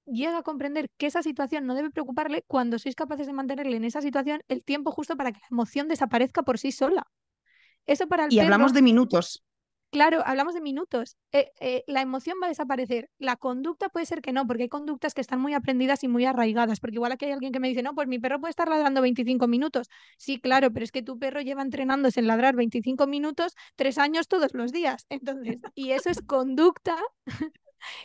llega a comprender que esa situación no debe preocuparle cuando sois capaces de mantenerle en esa situación el tiempo justo para que la emoción desaparezca por sí sola. Eso para el Y hablamos perro, de minutos. claro, hablamos de minutos. La emoción va a desaparecer. La conducta puede ser que no, porque hay conductas que están muy aprendidas y muy arraigadas. Porque igual aquí hay alguien que me dice, no, pues mi perro puede estar ladrando 25 minutos. Sí, claro, pero es que tu perro lleva entrenándose en ladrar 25 minutos 3 años todos los días. Entonces, y eso es conducta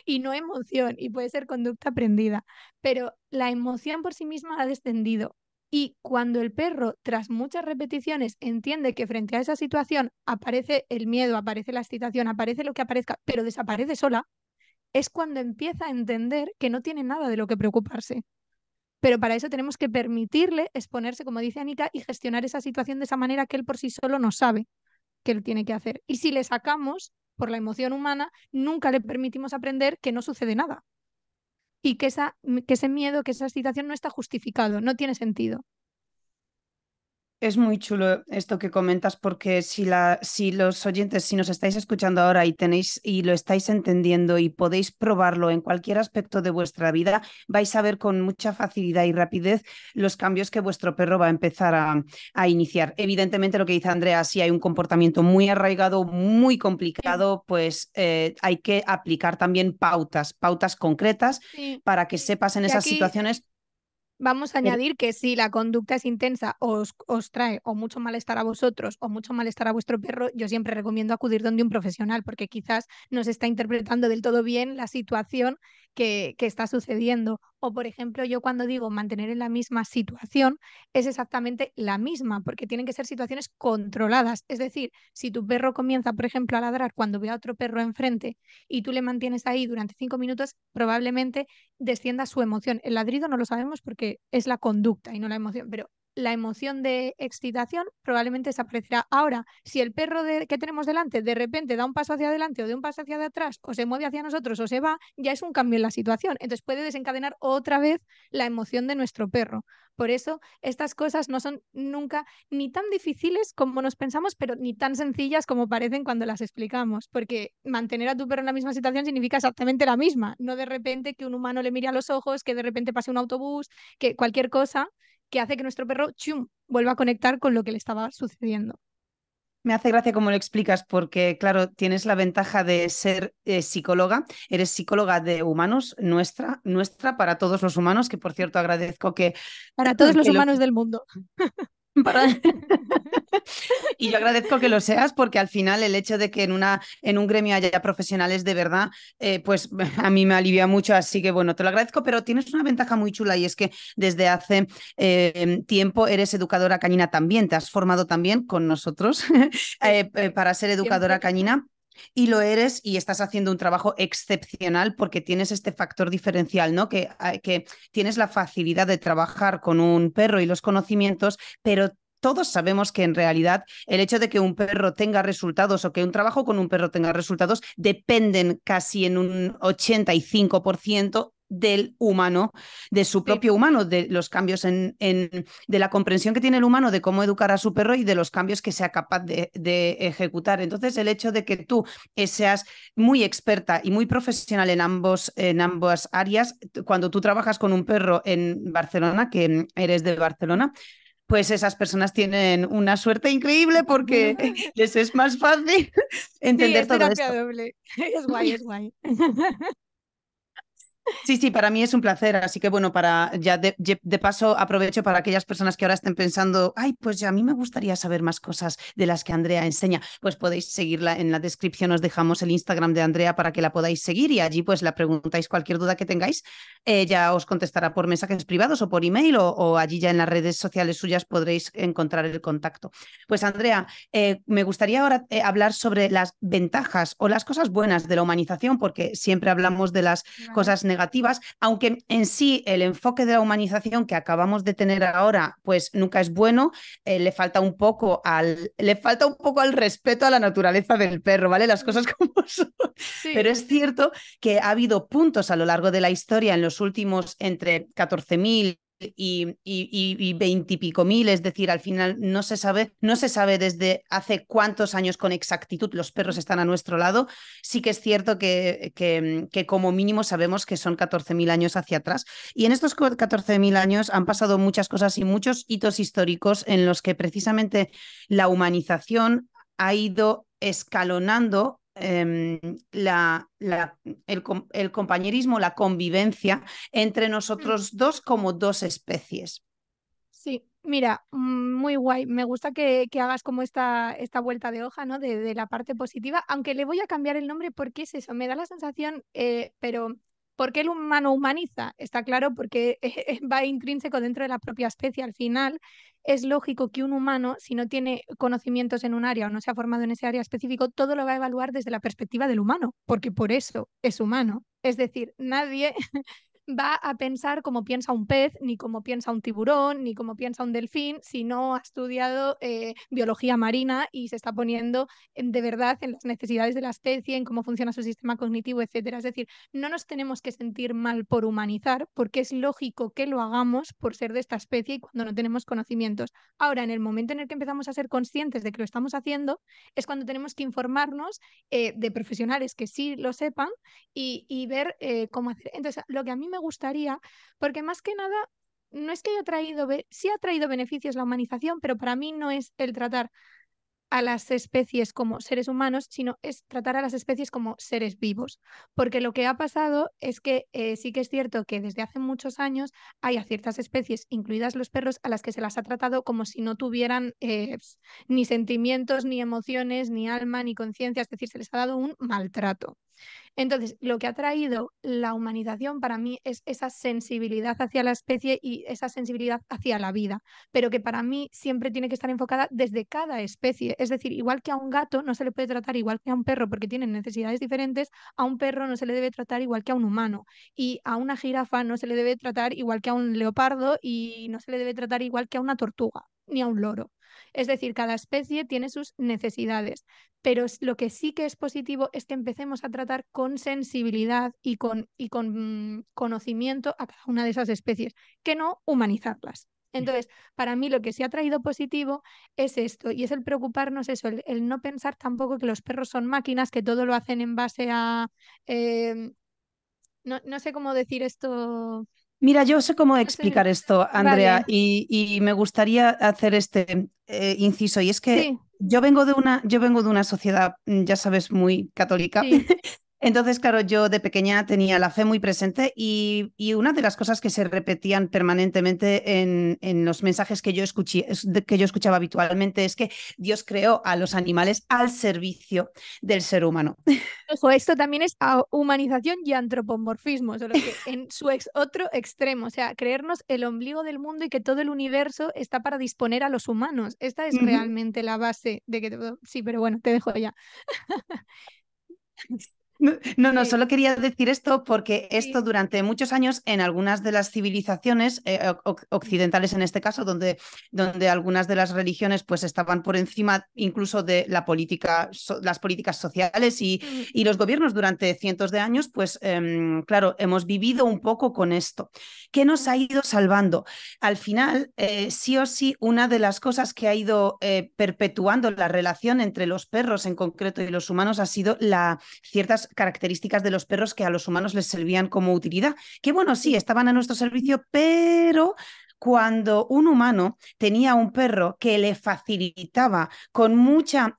y no emoción, y puede ser conducta aprendida, pero la emoción por sí misma ha descendido. Y cuando el perro, tras muchas repeticiones, entiende que frente a esa situación aparece el miedo, aparece la excitación, aparece lo que aparezca, pero desaparece sola, es cuando empieza a entender que no tiene nada de lo que preocuparse. Pero para eso tenemos que permitirle exponerse, como dice Anika, y gestionar esa situación de esa manera que él por sí solo no sabe que lo tiene que hacer. Y si le sacamos por la emoción humana, nunca le permitimos aprender que no sucede nada y que ese miedo, que esa excitación no está justificado, no tiene sentido. Es muy chulo esto que comentas porque si los oyentes, si nos estáis escuchando ahora y tenéis y lo estáis entendiendo y podéis probarlo en cualquier aspecto de vuestra vida, vais a ver con mucha facilidad y rapidez los cambios que vuestro perro va a empezar a iniciar. Evidentemente, lo que dice Andrea, si hay un comportamiento muy arraigado, muy Sí, complicado, pues hay que aplicar también pautas concretas sí. para que sepas en Y esas aquí situaciones. vamos a añadir que si la conducta es intensa o os trae o mucho malestar a vosotros o mucho malestar a vuestro perro, yo siempre recomiendo acudir donde un profesional porque quizás no se está interpretando del todo bien la situación que está sucediendo. O, por ejemplo, yo cuando digo mantener en la misma situación, es exactamente la misma, porque tienen que ser situaciones controladas. Es decir, si tu perro comienza, por ejemplo, a ladrar cuando ve a otro perro enfrente y tú le mantienes ahí durante 5 minutos, probablemente descienda su emoción. El ladrido no lo sabemos porque es la conducta y no la emoción, pero la emoción de excitación probablemente desaparecerá. Ahora, si el perro que tenemos delante de repente da un paso hacia adelante o de un paso hacia atrás o se mueve hacia nosotros o se va, ya es un cambio en la situación. Entonces puede desencadenar otra vez la emoción de nuestro perro. Por eso estas cosas no son nunca ni tan difíciles como nos pensamos, pero ni tan sencillas como parecen cuando las explicamos, porque mantener a tu perro en la misma situación significa exactamente la misma, no de repente que un humano le mire a los ojos, que de repente pase un autobús, que cualquier cosa que hace que nuestro perro chum, vuelva a conectar con lo que le estaba sucediendo. Me hace gracia cómo lo explicas porque, claro, tienes la ventaja de ser psicóloga, eres psicóloga de humanos, nuestra para todos los humanos, que por cierto agradezco Para todos los que lo... humanos del mundo. Para... Y yo agradezco que lo seas porque al final el hecho de que en un gremio haya profesionales de verdad, pues a mí me alivia mucho, así que bueno, te lo agradezco, pero tienes una ventaja muy chula y es que desde hace tiempo eres educadora cañina también, te has formado también con nosotros Sí, para ser educadora siempre. cañina. Y lo eres y estás haciendo un trabajo excepcional porque tienes este factor diferencial, ¿no? Que tienes la facilidad de trabajar con un perro y los conocimientos, pero todos sabemos que en realidad el hecho de que un perro tenga resultados o que un trabajo con un perro tenga resultados dependen casi en un 85% del humano, de su Sí, propio humano, de los cambios de la comprensión que tiene el humano de cómo educar a su perro y de los cambios que sea capaz de ejecutar. Entonces, el hecho de que tú seas muy experta y muy profesional en ambas áreas, cuando tú trabajas con un perro en Barcelona, que eres de Barcelona, pues esas personas tienen una suerte increíble porque les es más fácil sí, entender es todo terapia esto. doble. Es guay, es guay. Sí, sí, para mí es un placer, así que bueno, para ya de paso aprovecho para aquellas personas que ahora estén pensando, ay, pues ya a mí me gustaría saber más cosas de las que Andrea enseña, pues podéis seguirla en la descripción, os dejamos el Instagram de Andrea para que la podáis seguir y allí pues la preguntáis cualquier duda que tengáis, ya os contestará por mensajes privados o por email o allí ya en las redes sociales suyas podréis encontrar el contacto. Pues Andrea, me gustaría ahora hablar sobre las ventajas o las cosas buenas de la humanización, porque siempre hablamos de las Vale. cosas negativas, aunque en sí el enfoque de la humanización que acabamos de tener ahora, pues nunca es bueno, le falta un poco al respeto a la naturaleza del perro, ¿vale? Las cosas como son. Pero Sí, es cierto que ha habido puntos a lo largo de la historia en los últimos entre 14.000 y 20 y pico mil, es decir, al final no se sabe desde hace cuántos años con exactitud los perros están a nuestro lado. Sí que es cierto que como mínimo sabemos que son 14.000 años hacia atrás. Y en estos 14.000 años han pasado muchas cosas y muchos hitos históricos en los que precisamente la humanización ha ido escalonando el compañerismo, la convivencia entre mm, nosotros dos como dos especies. sí. Mira, muy guay. Me gusta que hagas como esta vuelta de hoja, ¿no? De la parte positiva, aunque le voy a cambiar el nombre porque es eso, me da la sensación, pero ¿por qué el humano humaniza? Está claro, porque va intrínseco dentro de la propia especie. Al final, es lógico que un humano, si no tiene conocimientos en un área o no se ha formado en ese área específico, todo lo va a evaluar desde la perspectiva del humano, porque por eso es humano. Es decir, nadie va a pensar como piensa un pez, ni como piensa un tiburón, ni como piensa un delfín, si no ha estudiado biología marina y se está poniendo de verdad en las necesidades de la especie, en cómo funciona su sistema cognitivo, etcétera. Es decir, no nos tenemos que sentir mal por humanizar, porque es lógico que lo hagamos por ser de esta especie y cuando no tenemos conocimientos. Ahora, en el momento en el que empezamos a ser conscientes de que lo estamos haciendo, es cuando tenemos que informarnos de profesionales que sí lo sepan y ver cómo hacer. Entonces, lo que a mí me gustaría, porque más que nada, no es que haya traído, sí ha traído beneficios la humanización, pero para mí no es el tratar a las especies como seres humanos, sino es tratar a las especies como seres vivos. Porque lo que ha pasado es que sí que es cierto que desde hace muchos años hay a ciertas especies, incluidas los perros, a las que se las ha tratado como si no tuvieran ni sentimientos, ni emociones, ni alma, ni conciencia, es decir, se les ha dado un maltrato. Entonces, lo que ha traído la humanización para mí es esa sensibilidad hacia la especie y esa sensibilidad hacia la vida, pero que para mí siempre tiene que estar enfocada desde cada especie. Es decir, igual que a un gato no se le puede tratar igual que a un perro porque tienen necesidades diferentes, a un perro no se le debe tratar igual que a un humano y a una jirafa no se le debe tratar igual que a un leopardo y no se le debe tratar igual que a una tortuga ni a un loro. Es decir, cada especie tiene sus necesidades, pero lo que sí que es positivo es que empecemos a tratar con sensibilidad y con conocimiento a cada una de esas especies, que no humanizarlas. Entonces, para mí lo que sí ha traído positivo es esto, y es el preocuparnos eso, el no pensar tampoco que los perros son máquinas, que todo lo hacen en base a... no sé cómo decir esto, Mira, yo sé cómo no sé, explicar esto, Andrea, vale, y me gustaría hacer este inciso, y es que sí, yo vengo de una sociedad, ya sabes, muy católica. sí. Entonces, claro, yo de pequeña tenía la fe muy presente y una de las cosas que se repetían permanentemente en los mensajes que yo que yo escuchaba habitualmente es que Dios creó a los animales al servicio del ser humano. Ojo, esto también es humanización y antropomorfismo, solo que en su otro extremo, o sea, creernos el ombligo del mundo y que todo el universo está para disponer a los humanos. Esta es Ujú. realmente la base de que... Sí, pero bueno, te dejo ya. No, no, no, Sí, solo quería decir esto porque esto sí. durante muchos años en algunas de las civilizaciones occidentales en este caso, donde algunas de las religiones pues estaban por encima incluso de la política, las políticas sociales Mm, y los gobiernos durante cientos de años, pues claro, hemos vivido un poco con esto. ¿Qué nos mm, ha ido salvando? Al final, sí o sí, una de las cosas que ha ido perpetuando la relación entre los perros en concreto y los humanos ha sido ciertas características de los perros que a los humanos les servían como utilidad, que bueno, sí, sí. estaban a nuestro servicio, pero cuando un humano tenía un perro que le facilitaba con mucha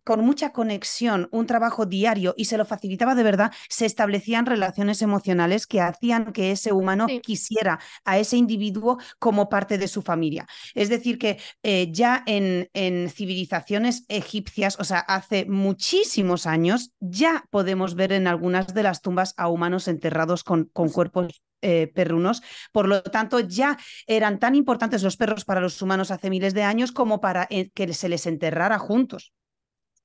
conexión un trabajo diario y se lo facilitaba de verdad, se establecían relaciones emocionales que hacían que ese humano Sí, quisiera a ese individuo como parte de su familia. Es decir, que ya en civilizaciones egipcias, o sea, hace muchísimos años, ya podemos ver en algunas de las tumbas a humanos enterrados con pues, cuerpos perrunos. Por lo tanto, ya eran tan importantes los perros para los humanos hace miles de años como para que se les enterrara juntos.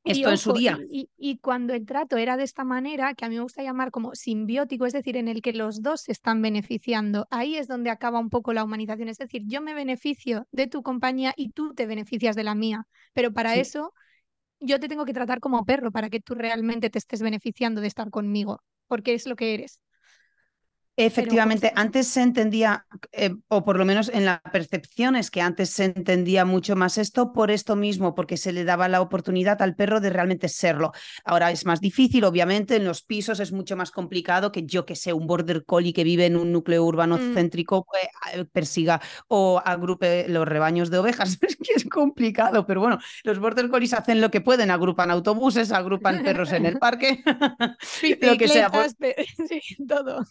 y Esto en su ojo, día. y cuando el trato era de esta manera, que a mí me gusta llamar como simbiótico, es decir, en el que los dos se están beneficiando, ahí es donde acaba un poco la humanización. Es decir, yo me beneficio de tu compañía y tú te beneficias de la mía, pero para Sí. eso yo te tengo que tratar como perro para que tú realmente te estés beneficiando de estar conmigo, porque es lo que eres. Pero Efectivamente, justo, antes se entendía, o por lo menos en la percepción es que antes se entendía mucho más esto por esto mismo, porque se le daba la oportunidad al perro de realmente serlo. Ahora es más difícil, obviamente, en los pisos es mucho más complicado que yo que sé, un border collie que vive en un núcleo urbano mm, céntrico persiga o agrupe los rebaños de ovejas. Es que es complicado, pero bueno, los border collies hacen lo que pueden, agrupan autobuses, agrupan perros en el parque, lo que sea. bicicletas, sí, todo.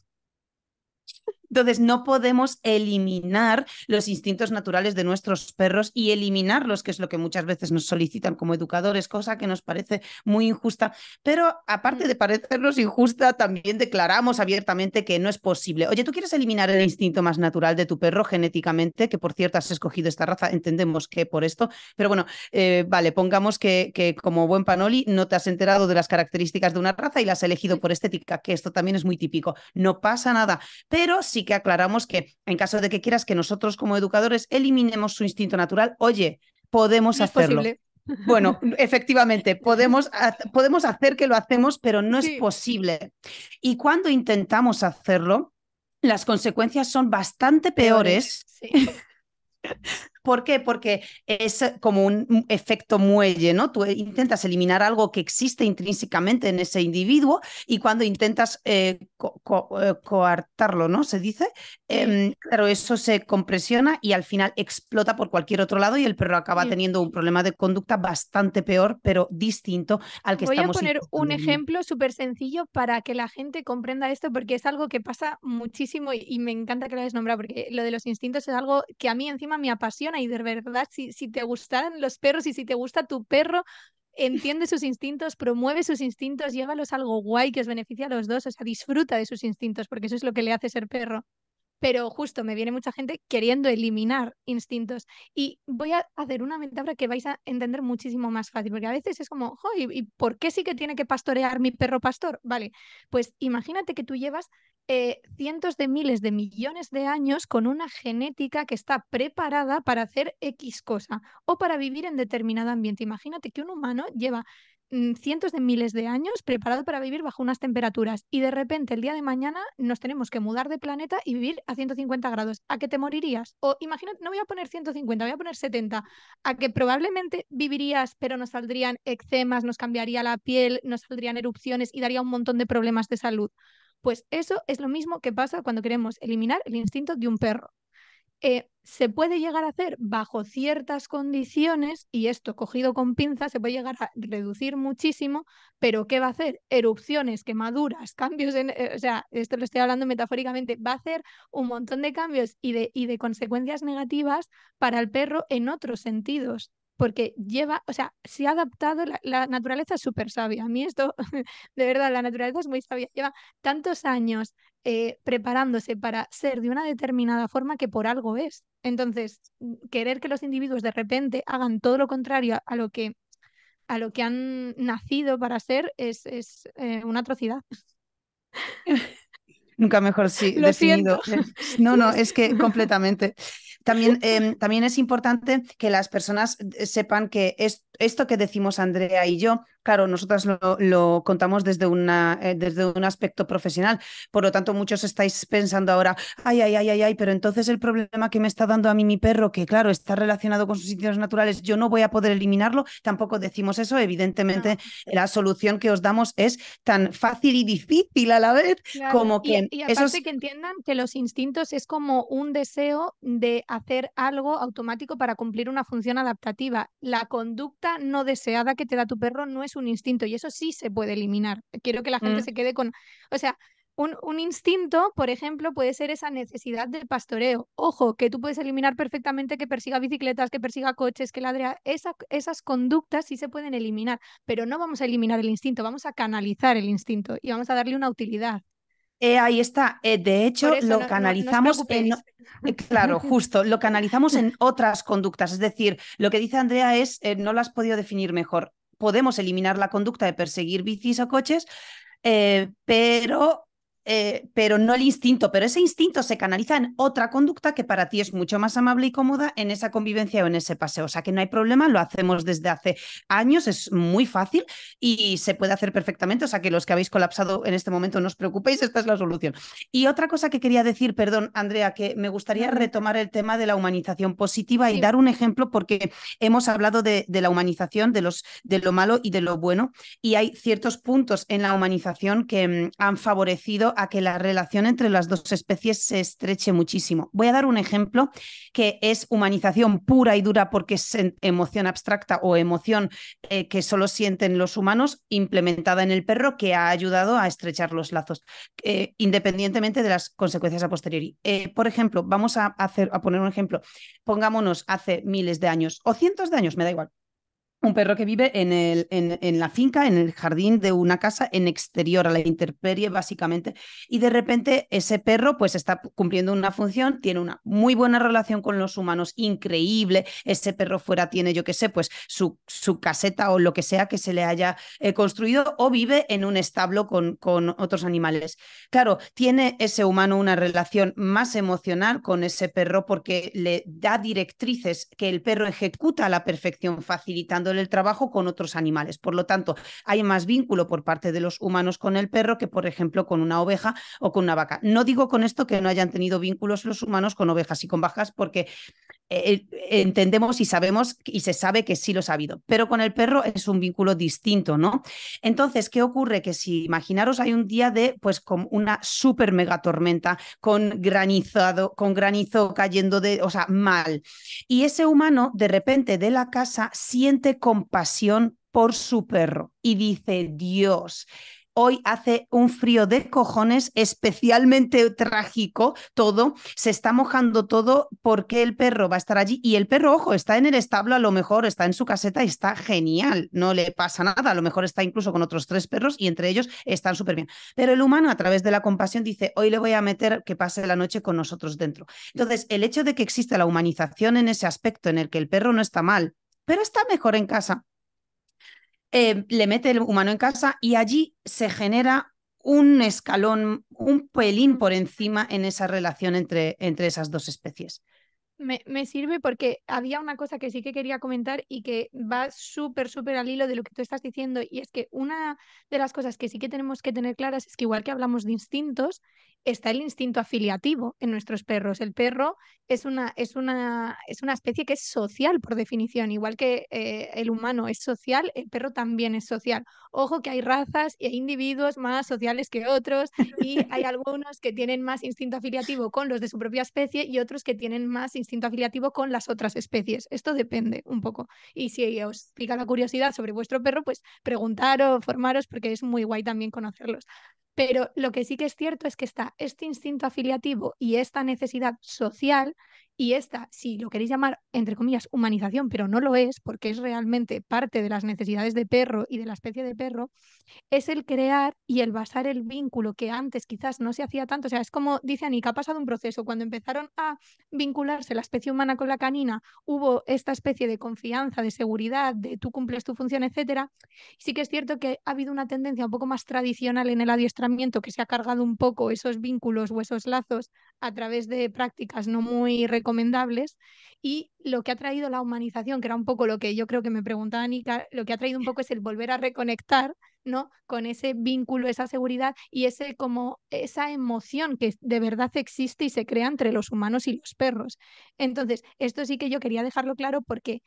Entonces, no podemos eliminar los instintos naturales de nuestros perros y eliminarlos, que es lo que muchas veces nos solicitan como educadores, cosa que nos parece muy injusta. Pero Mm, aparte de parecernos injusta, también declaramos abiertamente que no es posible. Oye, ¿tú quieres eliminar el instinto más natural de tu perro genéticamente? Que por cierto has escogido esta raza, entendemos que por esto, pero bueno, vale, pongamos que como buen panoli no te has enterado de las características de una raza y la has elegido por estética, que esto también es muy típico. No pasa nada, pero sí que aclaramos que en caso de que quieras que nosotros como educadores eliminemos su instinto natural, oye, podemos no es hacerlo. posible. Bueno, efectivamente, podemos hacer que lo hacemos, pero no es Sí, posible. Y cuando intentamos hacerlo, las consecuencias son bastante peores, peores. sí. ¿Por qué? Porque es como un efecto muelle, ¿no? Tú intentas eliminar algo que existe intrínsecamente en ese individuo y cuando intentas coartarlo, ¿no? Se dice, Sí, claro, eso se compresiona y al final explota por cualquier otro lado y el perro acaba sí. teniendo un problema de conducta bastante peor, pero distinto al que Voy a estamos poner un intentando eliminar. ejemplo súper sencillo para que la gente comprenda esto, porque es algo que pasa muchísimo y me encanta que lo hayas nombrado, porque lo de los instintos es algo que a mí encima me apasiona y de verdad, si te gustan los perros y si te gusta tu perro, entiende sus instintos, promueve sus instintos, llévalos a algo guay que os beneficie a los dos, o sea, disfruta de sus instintos, porque eso es lo que le hace ser perro, pero justo me viene mucha gente queriendo eliminar instintos. Y voy a hacer una metáfora que vais a entender muchísimo más fácil, porque a veces es como, "Jo, ¿y por qué sí que tiene que pastorear mi perro pastor?". Vale, pues imagínate que tú llevas cientos de miles de millones de años con una genética que está preparada para hacer X cosa o para vivir en determinado ambiente. Imagínate que un humano lleva cientos de miles de años preparado para vivir bajo unas temperaturas y de repente el día de mañana nos tenemos que mudar de planeta y vivir a 150 grados. ¿A qué te morirías? O imagínate, no voy a poner 150, voy a poner 70. ¿A que probablemente vivirías, pero nos saldrían eczemas, nos cambiaría la piel, nos saldrían erupciones y daría un montón de problemas de salud? Pues eso es lo mismo que pasa cuando queremos eliminar el instinto de un perro. Se puede llegar a hacer bajo ciertas condiciones, y esto cogido con pinzas se puede llegar a reducir muchísimo, pero ¿qué va a hacer? Erupciones, quemaduras, cambios en, o sea, esto lo estoy hablando metafóricamente, va a hacer un montón de cambios y de consecuencias negativas para el perro en otros sentidos. Porque lleva, o sea, se ha adaptado, la naturaleza es súper sabia. A mí esto, de verdad, la naturaleza es muy sabia. Lleva tantos años preparándose para ser de una determinada forma que por algo es. Entonces, querer que los individuos de repente hagan todo lo contrario a lo que han nacido para ser es una atrocidad. Nunca mejor sí Lo siento, definido. No, lo no, es siento. que completamente. También, también es importante que las personas sepan que esto que decimos Andrea y yo, claro, nosotras lo contamos desde un aspecto profesional, por lo tanto muchos estáis pensando ahora, ay, pero entonces el problema que me está dando a mí mi perro, que claro, está relacionado con sus instintos naturales, yo no voy a poder eliminarlo, tampoco decimos eso, evidentemente No. la solución que os damos es tan fácil y difícil a la vez Claro, como que y aparte esos... que entiendan que los instintos es como un deseo de hacer algo automático para cumplir una función adaptativa. La conducta no deseada que te da tu perro no es un instinto y eso sí se puede eliminar. Quiero que la gente Mm, se quede con, o sea, un instinto, por ejemplo, puede ser esa necesidad del pastoreo. Ojo, que tú puedes eliminar perfectamente que persiga bicicletas, que persiga coches, que ladre. Esas conductas sí se pueden eliminar, pero no vamos a eliminar el instinto, vamos a canalizar el instinto y vamos a darle una utilidad. ahí está. De Por hecho, eso lo no os canalizamos en... preocupéis. Claro, justo, lo canalizamos en otras conductas. Es decir, lo que dice Andrea es, no lo has podido definir mejor. Podemos eliminar la conducta de perseguir bicis o coches, pero no el instinto, pero ese instinto se canaliza en otra conducta que para ti es mucho más amable y cómoda en esa convivencia o en ese paseo. O sea que no hay problema, lo hacemos desde hace años, es muy fácil y se puede hacer perfectamente. O sea que los que habéis colapsado en este momento no os preocupéis, esta es la solución. Y otra cosa que quería decir, perdón, Andrea, que me gustaría Nada. retomar el tema de la humanización positiva y Sí, dar un ejemplo porque hemos hablado de la humanización, de lo malo y de lo bueno y hay ciertos puntos en la humanización que han favorecido a que la relación entre las dos especies se estreche muchísimo. Voy a dar un ejemplo que es humanización pura y dura porque es emoción abstracta o emoción que solo sienten los humanos implementada en el perro que ha ayudado a estrechar los lazos, independientemente de las consecuencias a posteriori. Por ejemplo, vamos a poner un ejemplo. Pongámonos hace miles de años o cientos de años, me da igual, un perro que vive en la finca, en el jardín de una casa, en exterior, a la intemperie, básicamente. Y de repente ese perro pues está cumpliendo una función, tiene una muy buena relación con los humanos, increíble. Ese perro fuera tiene, yo qué sé, pues su caseta o lo que sea que se le haya construido o vive en un establo con otros animales. Claro, tiene ese humano una relación más emocional con ese perro porque le da directrices que el perro ejecuta a la perfección, facilitándole el trabajo con otros animales. Por lo tanto, hay más vínculo por parte de los humanos con el perro que, por ejemplo, con una oveja o con una vaca. No digo con esto que no hayan tenido vínculos los humanos con ovejas y con vacas, porque entendemos y sabemos y se sabe que sí los ha habido, pero con el perro es un vínculo distinto, ¿no? Entonces, ¿qué ocurre? Que si imaginaros hay un día de, pues, con una súper mega tormenta, con granizo cayendo o sea, mal, y ese humano de repente de la casa siente compasión por su perro y dice, Dios, hoy hace un frío de cojones, especialmente trágico todo, se está mojando todo porque el perro va a estar allí y el perro, ojo, está en el establo, a lo mejor está en su caseta y está genial, no le pasa nada, a lo mejor está incluso con otros 3 perros y entre ellos están súper bien. Pero el humano a través de la compasión dice, hoy le voy a meter que pase la noche con nosotros dentro. Entonces, el hecho de que exista la humanización en ese aspecto en el que el perro no está mal, pero está mejor en casa, le mete el humano en casa y allí se genera un escalón, un pelín por encima en esa relación entre esas dos especies. me sirve porque había una cosa que sí que quería comentar y que va súper al hilo de lo que tú estás diciendo, y es que una de las cosas que sí que tenemos que tener claras es que igual que hablamos de instintos, está el instinto afiliativo en nuestros perros. El perro es una especie que es social por definición, igual que el humano es social, el perro también es social. Ojo que hay razas y hay individuos más sociales que otros y hay algunos que tienen más instinto afiliativo con los de su propia especie y otros que tienen más instinto afiliativo con las otras especies. Esto depende un poco. Y si os pica la curiosidad sobre vuestro perro, pues preguntar o formaros porque es muy guay también conocerlos. Pero lo que sí que es cierto es que está este instinto afiliativo y esta necesidad social y esta, si lo queréis llamar, entre comillas, humanización, pero no lo es porque es realmente parte de las necesidades de perro y de la especie de perro, es el crear y el basar el vínculo que antes quizás no se hacía tanto. O sea, es como dice Anika, ha pasado un proceso. Cuando empezaron a vincularse la especie humana con la canina, hubo esta especie de confianza, de seguridad, de tú cumples tu función, etcétera. Y sí que es cierto que ha habido una tendencia un poco más tradicional en el adiestramiento que se ha cargado un poco esos vínculos o esos lazos a través de prácticas no muy recomendables. Y lo que ha traído la humanización, que era un poco lo que yo creo que me preguntaba Nika, lo que ha traído un poco es el volver a reconectar, ¿no? Con ese vínculo, esa seguridad y ese como esa emoción que de verdad existe y se crea entre los humanos y los perros. Entonces, esto sí que yo quería dejarlo claro porque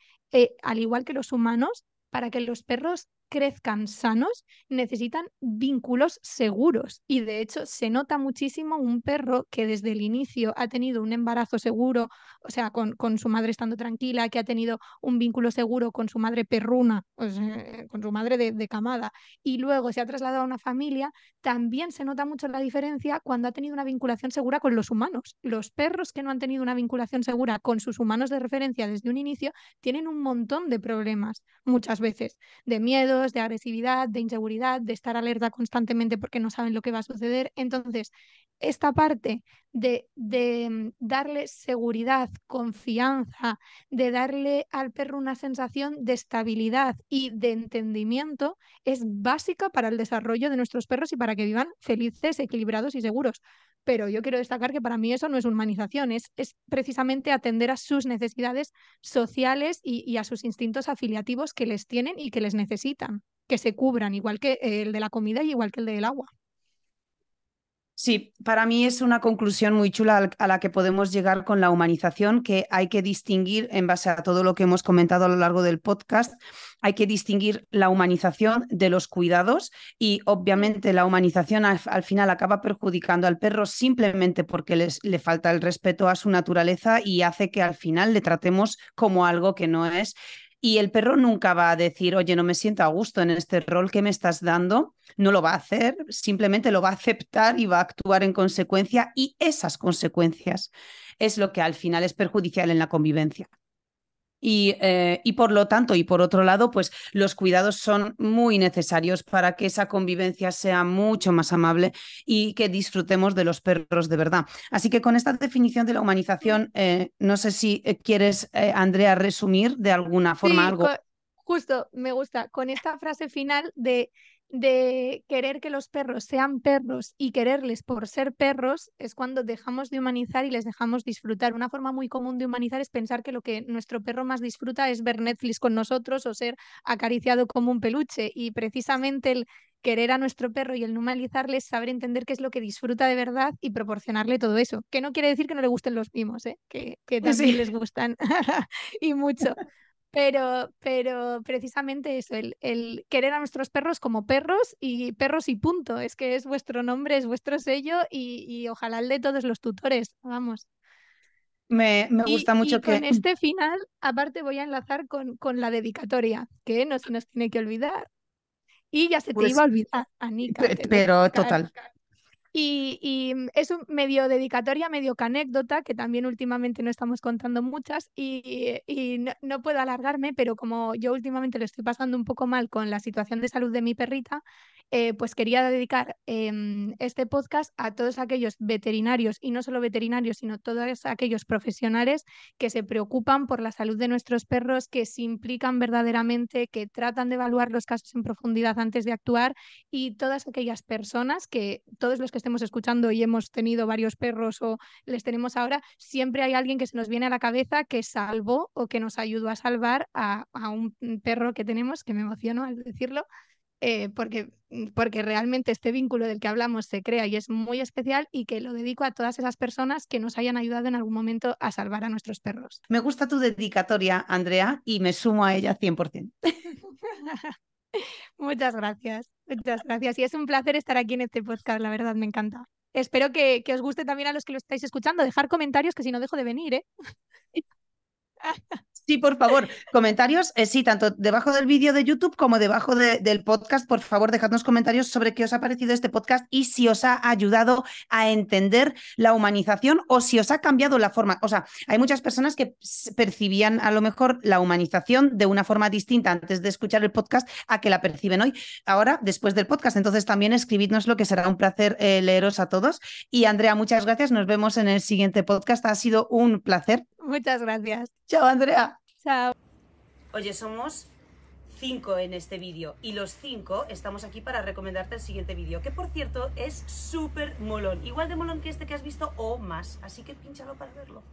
al igual que los humanos, para que los perros crezcan sanos, necesitan vínculos seguros. Y de hecho, se nota muchísimo un perro que desde el inicio ha tenido un embarazo seguro, o sea, con su madre estando tranquila, que ha tenido un vínculo seguro con su madre perruna, o sea, con su madre de camada, y luego se ha trasladado a una familia, también se nota mucho la diferencia cuando ha tenido una vinculación segura con los humanos. Los perros que no han tenido una vinculación segura con sus humanos de referencia desde un inicio tienen un montón de problemas, muchas veces, de miedos, de agresividad, de inseguridad, de estar alerta constantemente porque no saben lo que va a suceder. Entonces, esta parte de darle seguridad, confianza, de darle al perro una sensación de estabilidad y de entendimiento es básica para el desarrollo de nuestros perros y para que vivan felices, equilibrados y seguros. Pero yo quiero destacar que para mí eso no es humanización, es precisamente atender a sus necesidades sociales y a sus instintos afiliativos que les tienen y que les necesitan, que se cubran, igual que el de la comida y igual que el del agua. Sí, para mí es una conclusión muy chula a la que podemos llegar con la humanización, que hay que distinguir, en base a todo lo que hemos comentado a lo largo del podcast, hay que distinguir la humanización de los cuidados y obviamente la humanización al final acaba perjudicando al perro simplemente porque le falta el respeto a su naturaleza y hace que al final le tratemos como algo que no es. Y el perro nunca va a decir, oye, no me siento a gusto en este rol que me estás dando. No lo va a hacer, simplemente lo va a aceptar y va a actuar en consecuencia. Y esas consecuencias es lo que al final es perjudicial en la convivencia. Y por lo tanto, y por otro lado, pues los cuidados son muy necesarios para que esa convivencia sea mucho más amable y que disfrutemos de los perros de verdad. Así que con esta definición de la humanización, no sé si quieres, Andrea, resumir de alguna forma Sí, algo. justo me gusta con esta frase final de querer que los perros sean perros y quererles por ser perros es cuando dejamos de humanizar y les dejamos disfrutar. Una forma muy común de humanizar es pensar que lo que nuestro perro más disfruta es ver Netflix con nosotros o ser acariciado como un peluche y precisamente el querer a nuestro perro y el no humanizarle es saber entender qué es lo que disfruta de verdad y proporcionarle todo eso. Que no quiere decir que no le gusten los mimos, ¿eh? Que también Sí. les gustan y mucho. Pero precisamente eso, el querer a nuestros perros y punto. Es que es vuestro nombre, es vuestro sello y ojalá el de todos los tutores, vamos. Me gusta Y mucho con que, este final, aparte voy a enlazar con la dedicatoria, que no se nos tiene que olvidar. Y ya se te iba pues, a olvidar, Anika, pero total. y es un medio dedicatoria, medio que anécdota, que también últimamente no estamos contando muchas, y no puedo alargarme, pero como yo últimamente lo estoy pasando un poco mal con la situación de salud de mi perrita, pues quería dedicar este podcast a todos aquellos veterinarios, y no solo veterinarios, sino todos aquellos profesionales que se preocupan por la salud de nuestros perros, que se implican verdaderamente, que tratan de evaluar los casos en profundidad antes de actuar y todas aquellas personas que todos los que estemos escuchando y hemos tenido varios perros o les tenemos ahora, siempre hay alguien que se nos viene a la cabeza que salvó o que nos ayudó a salvar a un perro que tenemos, que me emociono al decirlo, porque realmente este vínculo del que hablamos se crea y es muy especial y que lo dedico a todas esas personas que nos hayan ayudado en algún momento a salvar a nuestros perros. Me gusta tu dedicatoria, Andrea, y me sumo a ella 100%. Muchas gracias, muchas gracias. Y es un placer estar aquí en este podcast, la verdad, me encanta. Espero que os guste también a los que lo estáis escuchando. Dejar comentarios que si no dejo de venir, ¿eh? Sí, por favor, comentarios, sí, tanto debajo del vídeo de YouTube como debajo del podcast, por favor, dejadnos comentarios sobre qué os ha parecido este podcast y si os ha ayudado a entender la humanización o si os ha cambiado la forma. O sea, hay muchas personas que percibían a lo mejor la humanización de una forma distinta antes de escuchar el podcast a que la perciben hoy, ahora, después del podcast. Entonces, también escribidnoslo, que será un placer leeros a todos. Y Andrea, muchas gracias. Nos vemos en el siguiente podcast. Ha sido un placer. Muchas gracias. Chao, Andrea. Chao. Oye, somos 5 en este vídeo y los 5 estamos aquí para recomendarte el siguiente vídeo, que por cierto es súper molón, igual de molón que este que has visto o más, así que pínchalo para verlo.